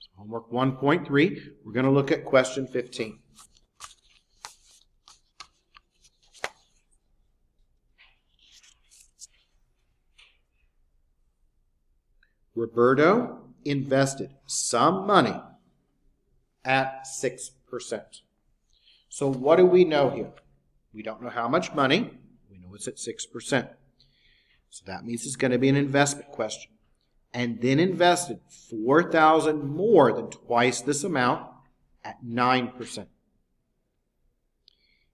So homework 1.3, we're going to look at question 15. Roberto invested some money at 6%. So what do we know here? We don't know how much money. We know it's at 6%. So that means it's going to be an investment question. And then invested $4,000 more than twice this amount at 9%.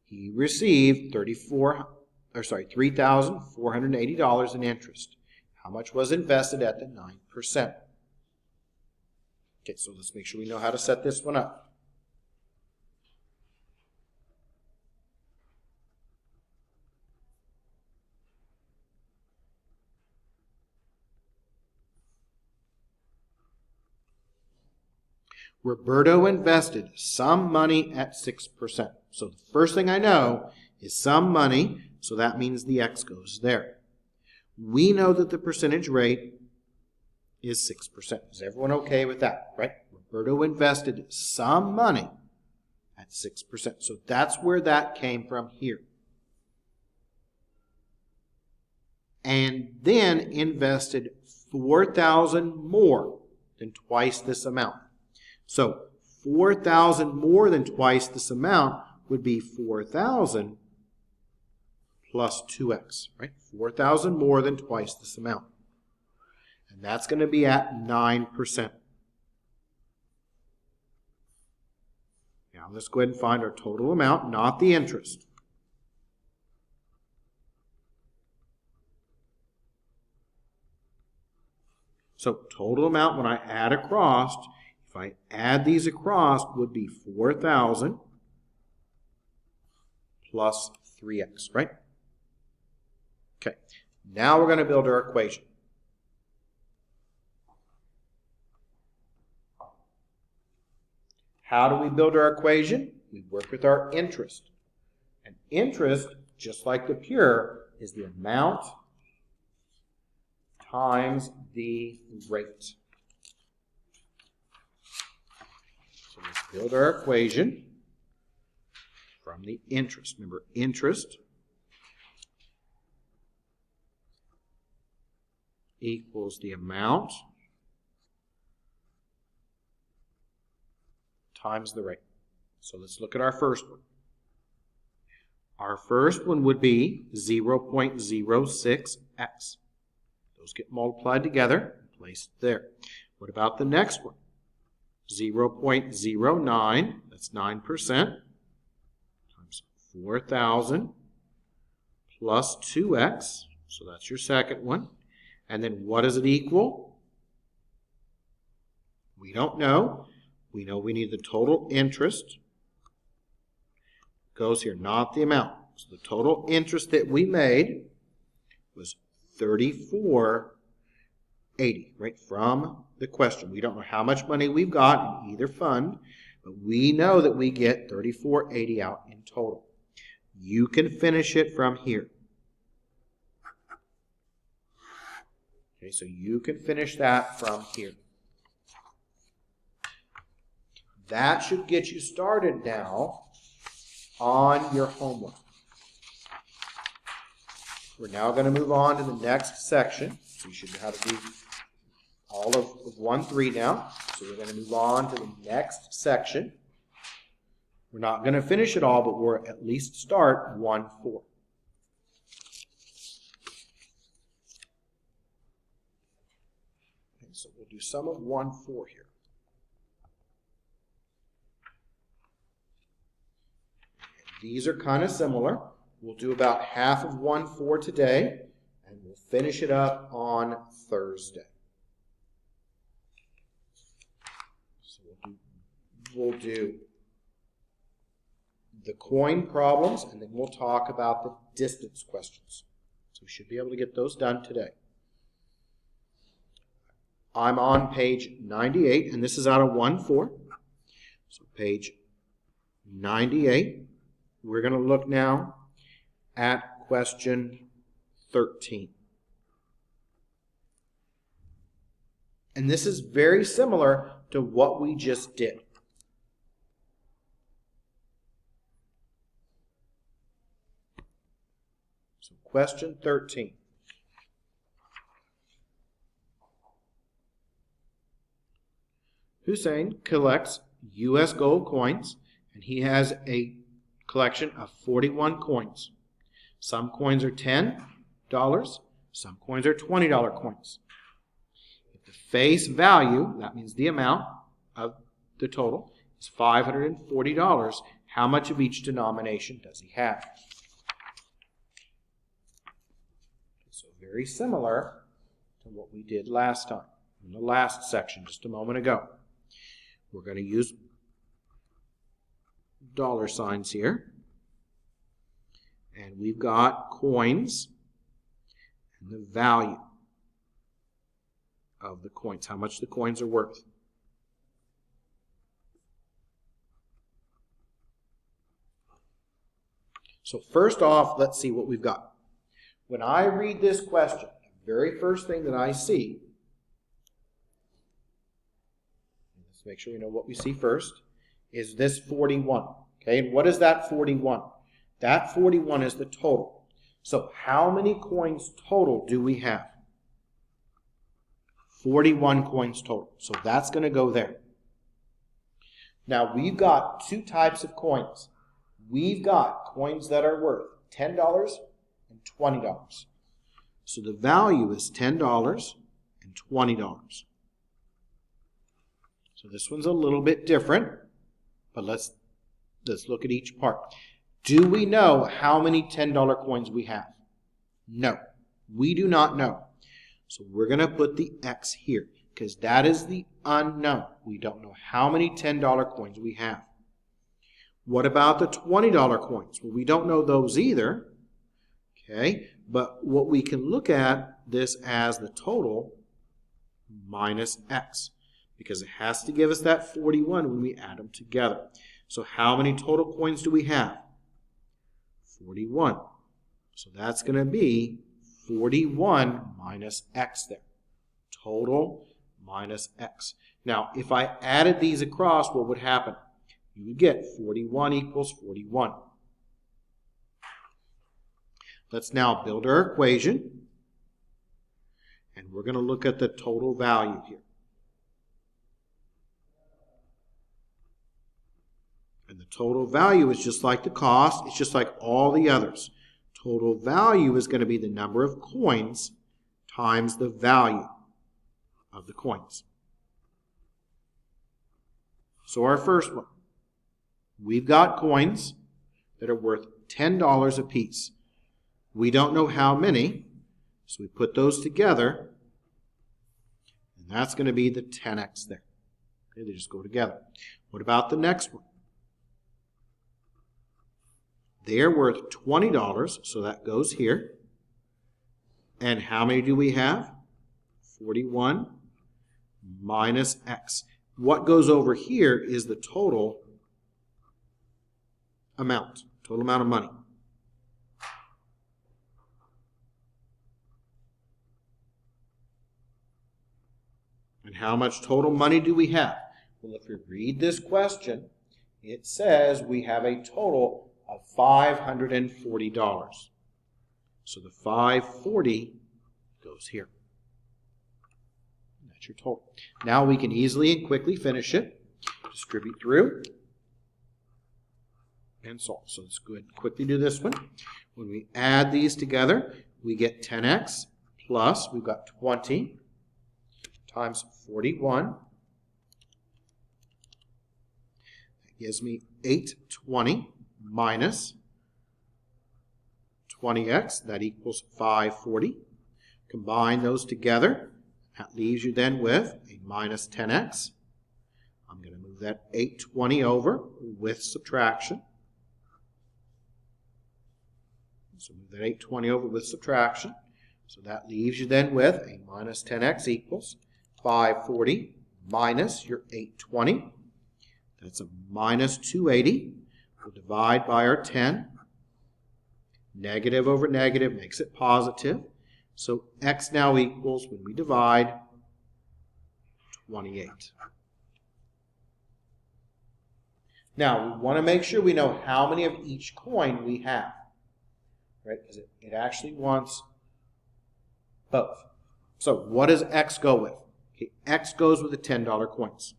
He received $3,480 in interest. How much was invested at the 9%? Okay, so let's make sure we know how to set this one up. Roberto invested some money at 6%. So the first thing I know is some money, so that means the X goes there. We know that the percentage rate is 6%. Is everyone okay with that, right? Roberto invested some money at 6%. So that's where that came from here. And then invested $4,000 more than twice this amount. So 4,000 more than twice this amount would be 4,000 plus 2x, right? 4,000 more than twice this amount. And that's going to be at 9%. Now let's go ahead and find our total amount, not the interest. So total amount when I add across, if I add these across, would be 4,000 plus 3x, right? Okay, Now we're going to build our equation. How do we build our equation? We work with our interest. And interest, just like the pure, is the amount times the rate. So let's build our equation from the interest. Remember, interest equals the amount times the rate. So let's look at our first one. Our first one would be 0.06x. Those get multiplied together and placed there. What about the next one? 0.09, that's 9%, times 4,000 plus 2x, so that's your second one. And then what does it equal? We don't know. We know we need the total interest. Goes here, not the amount. So the total interest that we made was $34.80, right, from the question. We don't know how much money we've got in either fund, but we know that we get $34.80 out in total. You can finish it from here. Okay, so you can finish that from here. That should get you started now on your homework. We're now going to move on to the next section. So you should know how to do all of 1-3 now. So we're going to move on to the next section. We're not going to finish it all, but we'll at least start 1-4. Okay, so we'll do some of 1-4 here. These are kind of similar. We'll do about half of 1-4 today, and we'll finish it up on Thursday. So we'll do the coin problems, and then we'll talk about the distance questions. So we should be able to get those done today. I'm on page 98, and this is out of 1-4. So page 98. We're going to look now at question 13. And this is very similar to what we just did. So question 13. Hussein collects U.S. gold coins, and he has a collection of 41 coins. Some coins are $10, some coins are $20 coins. If the face value, that means the amount of the total, is $540, how much of each denomination does he have? So very similar to what we did last time, in the last section just a moment ago. We're going to use dollar signs here. And we've got coins and the value of the coins, how much the coins are worth. So first off, let's see what we've got. When I read this question, the very first thing that I see, let's make sure we know what we see first, is this 41. Okay, and what is that 41? That 41 is the total. So how many coins total do we have? 41 coins total. So that's going to go there. Now we've got two types of coins. We've got coins that are worth $10 and $20. So the value is $10 and $20. So this one's a little bit different, but let's look at each part. Do we know how many $10 coins we have? No, we do not know. So we're going to put the X here because that is the unknown. We don't know how many $10 coins we have. What about the $20 coins? Well, we don't know those either. Okay, But what we can look at this as the total minus x, because it has to give us that 41 when we add them together. So how many total coins do we have? 41. So that's going to be 41 minus x there. Total minus x. Now, if I added these across, what would happen? You would get 41 equals 41. Let's now build our equation. And we're going to look at the total value here. And the total value is just like the cost. It's just like all the others. Total value is going to be the number of coins times the value of the coins. So our first one. We've got coins that are worth $10 a piece. We don't know how many, so we put those together, and that's going to be the 10x there. Okay, they just go together. What about the next one? They're worth $20, so that goes here. And how many do we have? 41 minus x. What goes over here is the total amount of money. And how much total money do we have? Well, if you read this question, it says we have a total of $540. So the 540 goes here. That's your total. Now we can easily and quickly finish it. Distribute through. And solve. So let's go ahead and quickly do this one. When we add these together, we get 10x plus, we've got 20 times 41. That gives me 820 minus 20x. That equals 540. Combine those together. That leaves you then with a minus 10x. I'm going to move that 820 over with subtraction. So move that 820 over with subtraction. So that leaves you then with a minus 10x equals 540 minus your 820. That's a minus 280. We'll divide by our 10. Negative over negative makes it positive. So x now equals, when we divide, 28. Now, we want to make sure we know how many of each coin we have. Right? Because it actually wants both. So what does x go with? Okay, x goes with the $10 coins.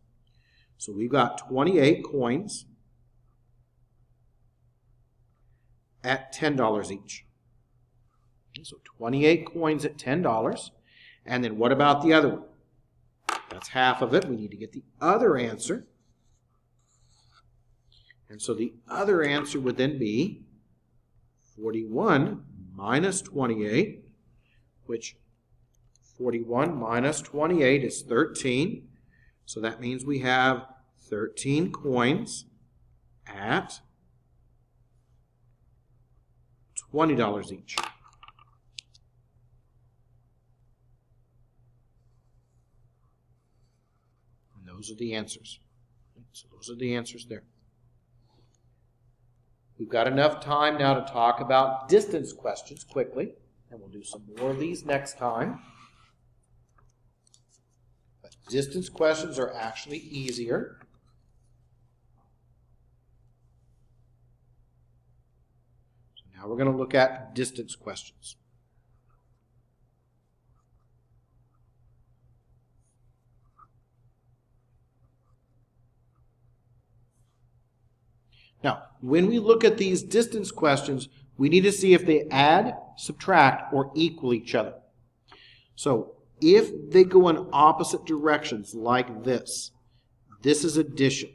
So we've got 28 coins at $10 each. Okay, so 28 coins at $10. And then what about the other one? That's half of it. We need to get the other answer. And so the other answer would then be 41 minus 28, which 41 minus 28 is 13. So that means we have 13 coins at $20 each. And those are the answers. So those are the answers there. We've got enough time now to talk about distance questions quickly, and we'll do some more of these next time. But distance questions are actually easier. So now we're going to look at distance questions. Now, when we look at these distance questions, we need to see if they add, subtract, or equal each other. So, if they go in opposite directions like this, this is addition.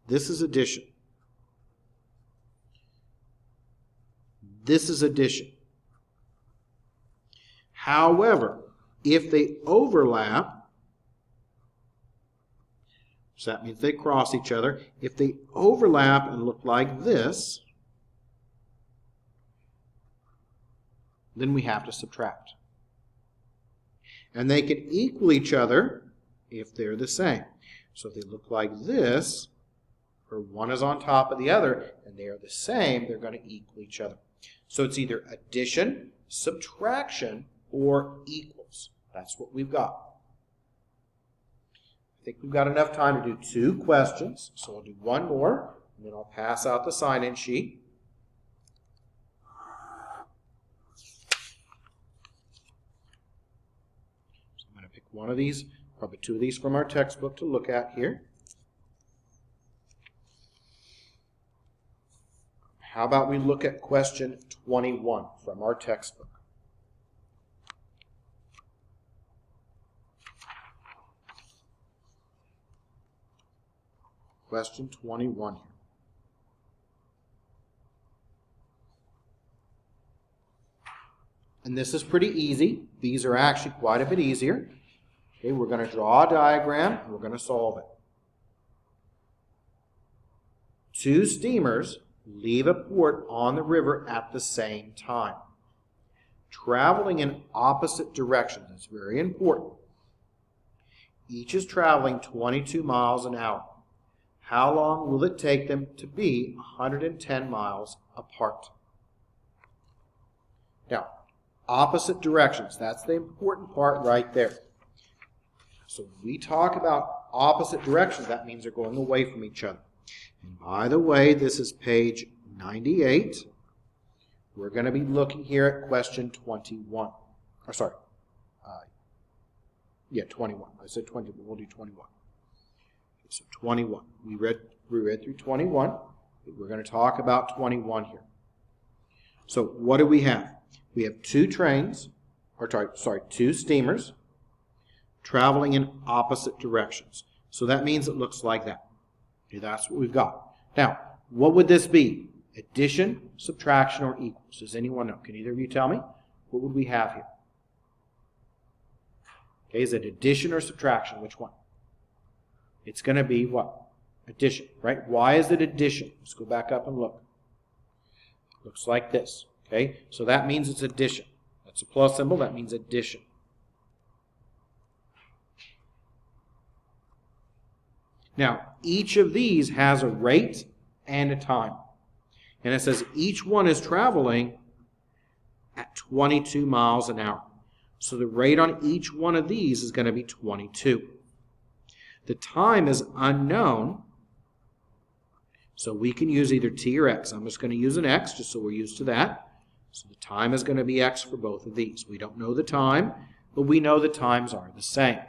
This is addition. This is addition. However, if they overlap, so that means they cross each other. If they overlap and look like this, then we have to subtract. And they can equal each other if they're the same. So if they look like this, or one is on top of the other, and they are the same, they're going to equal each other. So it's either addition, subtraction, or equals. That's what we've got. I think we've got enough time to do 2 questions, so I'll do one more, and then I'll pass out the sign-in sheet. So I'm going to pick one of these, probably 2 of these from our textbook to look at here. How about we look at question 21 from our textbook? Question 21 here. And this is pretty easy. These are actually quite a bit easier. Okay, we're going to draw a diagram and we're going to solve it. 2 steamers leave a port on the river at the same time, traveling in opposite directions. That's very important. Each is traveling 22 miles an hour. How long will it take them to be 110 miles apart? Now, opposite directions, that's the important part right there. So when we talk about opposite directions, that means they're going away from each other. And by the way, this is page 98. We're going to be looking here at question 21. Or sorry, 21. I said 20, but we'll do 21. Okay, so 21. We read through 21. We're going to talk about 21 here. So what do we have? We have 2 trains, or sorry, 2 steamers traveling in opposite directions. So that means it looks like that. Okay, that's what we've got. Now, what would this be? Addition, subtraction, or equals? Does anyone know? Can either of you tell me? What would we have here? Okay, is it addition or subtraction? Which one? It's going to be what? Addition, right? Why is it addition? Let's go back up and look. Looks like this. Okay, so that means it's addition. That's a plus symbol. That means addition. Now, each of these has a rate and a time. And it says each one is traveling at 22 miles an hour. So the rate on each one of these is going to be 22. The time is unknown, so we can use either t or x. I'm just going to use an x just so we're used to that. So the time is going to be x for both of these. We don't know the time, but we know the times are the same.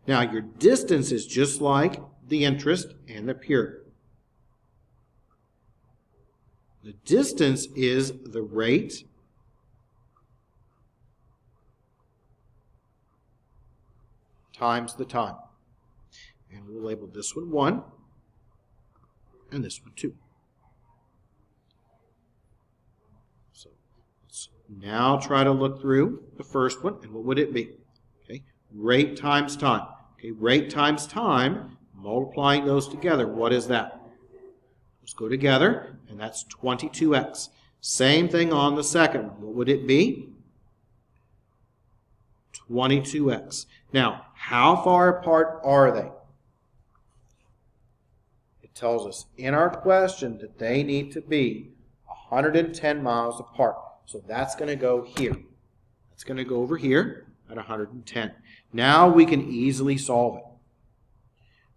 Now, your distance is just like the interest and the period. The distance is the rate times the time. And we'll label this one 1 and this one 2. So let's now try to look through the first one, and what would it be? Okay, rate times time. Okay, rate times time, multiplying those together, what is that? Let's go together, and that's 22x. Same thing on the second one. What would it be? 22x. Now, how far apart are they? It tells us in our question that they need to be 110 miles apart. So that's going to go here. That's going to go over here at 110. Now we can easily solve it.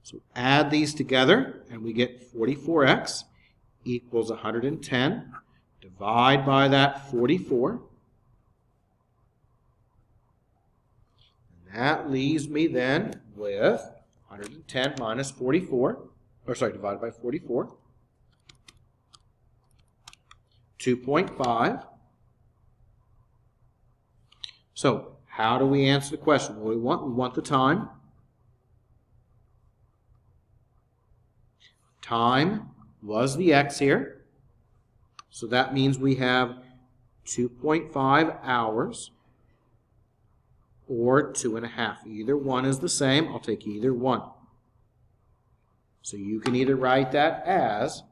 So add these together, and we get 44x equals 110. Divide by that 44. And that leaves me then with 110 minus 44. Or sorry, divided by 44. 2.5. So how do we answer the question? What do we want? We want the time. Time was the x here. So that means we have 2.5 hours or 2.5. Either one is the same. I'll take either one. So you can either write that as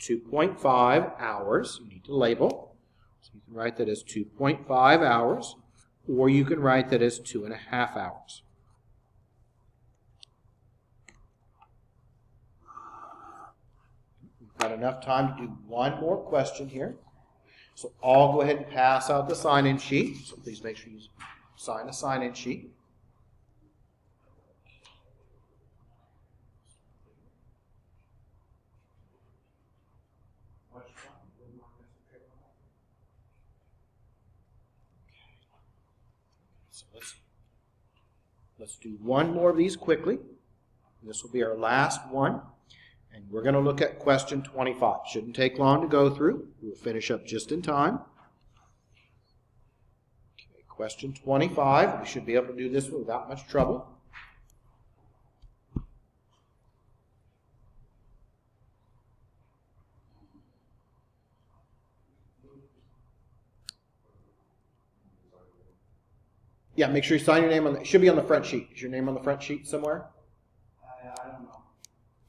2.5 hours. You need to label. So you can write that as 2.5 hours, or you can write that as 2.5 hours. We've got enough time to do one more question here. So I'll go ahead and pass out the sign-in sheet. So please make sure you sign the sign-in sheet. So let's do one more of these quickly. This will be our last one. And we're going to look at question 25. Shouldn't take long to go through. We'll finish up just in time. Okay, question 25. We should be able to do this one without much trouble. Yeah, make sure you sign your name on it. Should be on the front sheet. Is your name on the front sheet somewhere? I don't know.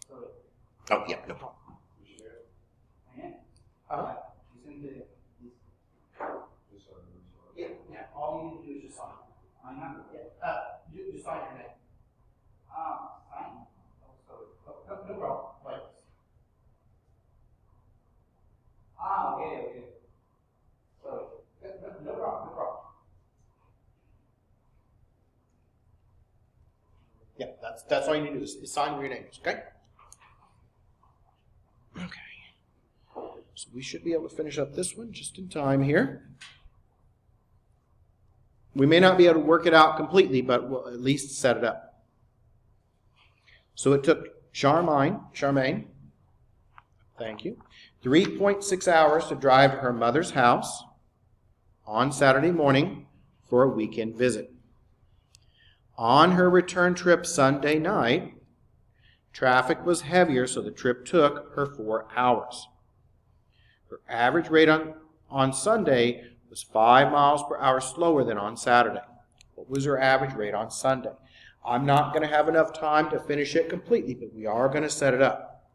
Sorry. Oh, yeah, no problem. Yeah, all you need to do is just sign. I'm not, just sign your name. Sign? Oh, sorry. No problem. Wait. Okay. Sorry. No problem. Yeah, that's all you need to do is sign where your name is, okay? Okay. So we should be able to finish up this one just in time here. We may not be able to work it out completely, but we'll at least set it up. So it took Charmaine, thank you, 3.6 hours to drive to her mother's house on Saturday morning for a weekend visit. On her return trip Sunday night, traffic was heavier, so the trip took her 4 hours. Her average rate on Sunday was 5 miles per hour slower than on Saturday. What was her average rate on Sunday? I'm not going to have enough time to finish it completely, but we are going to set it up.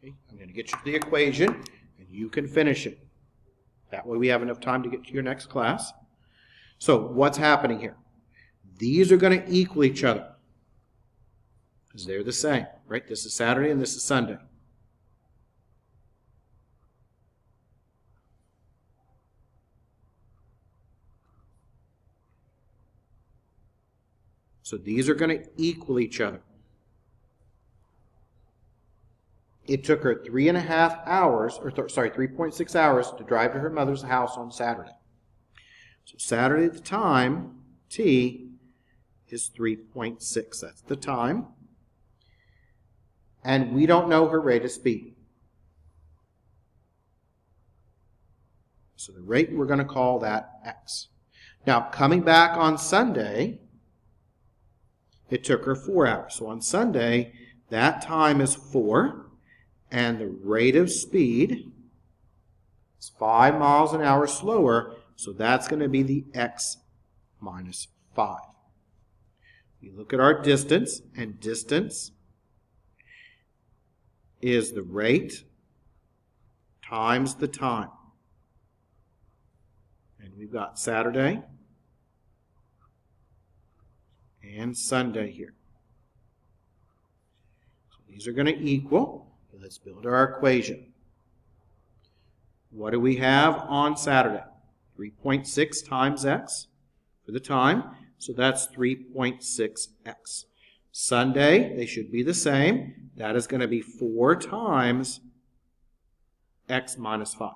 Okay? I'm going to get you to the equation, and you can finish it. That way we have enough time to get to your next class. So what's happening here? These are going to equal each other because they're the same, right? This is Saturday and this is Sunday. So these are going to equal each other. It took her 3.5 hours, 3.6 hours to drive to her mother's house on Saturday. So Saturday, the time, T, is 3.6. That's the time. And we don't know her rate of speed. So the rate, we're going to call that x. Now, coming back on Sunday, it took her 4 hours. So on Sunday, that time is 4, and the rate of speed is 5 miles an hour slower, so that's going to be the x minus 5. We look at our distance, and distance is the rate times the time. And we've got Saturday and Sunday here. So these are going to equal. Let's build our equation. What do we have on Saturday? 3.6 times x for the time. So that's 3.6x. Sunday, they should be the same. That is going to be 4 times x minus 5.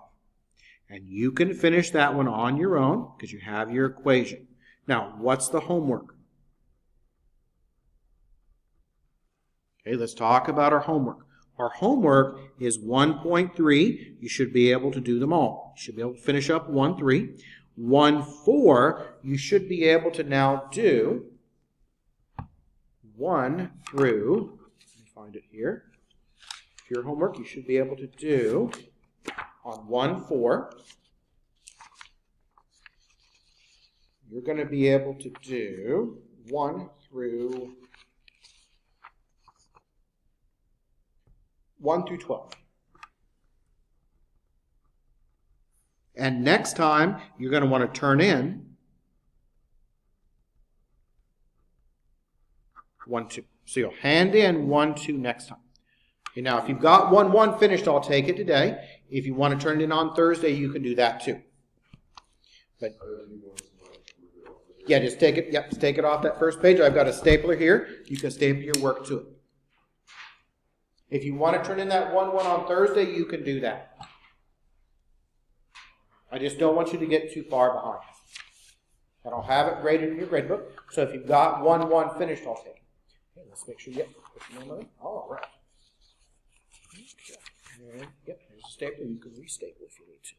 And you can finish that one on your own because you have your equation. Now, what's the homework? Okay, let's talk about our homework. Our homework is 1.3. You should be able to do them all. You should be able to finish up 1.3. 1.4, you should be able to now do 1 through, let me find it here. For your homework, you should be able to do on 1.4, you're going to be able to do 1 through 12. And next time, you're going to want to turn in 1, 2. So you'll hand in 1, 2 next time. Okay, now, if you've got 1, 1 finished, I'll take it today. If you want to turn it in on Thursday, you can do that too. But yeah, just take it. Yep, just take it off that first page. I've got a stapler here. You can staple your work to it. If you want to turn in that 1, 1 on Thursday, you can do that. I just don't want you to get too far behind. And I'll have it graded in your grade book. So if you've got 1, 1 finished, I'll take it. Okay, let's make sure you get all right. Okay. Yep, there's a stapler. You can restaple if you need to.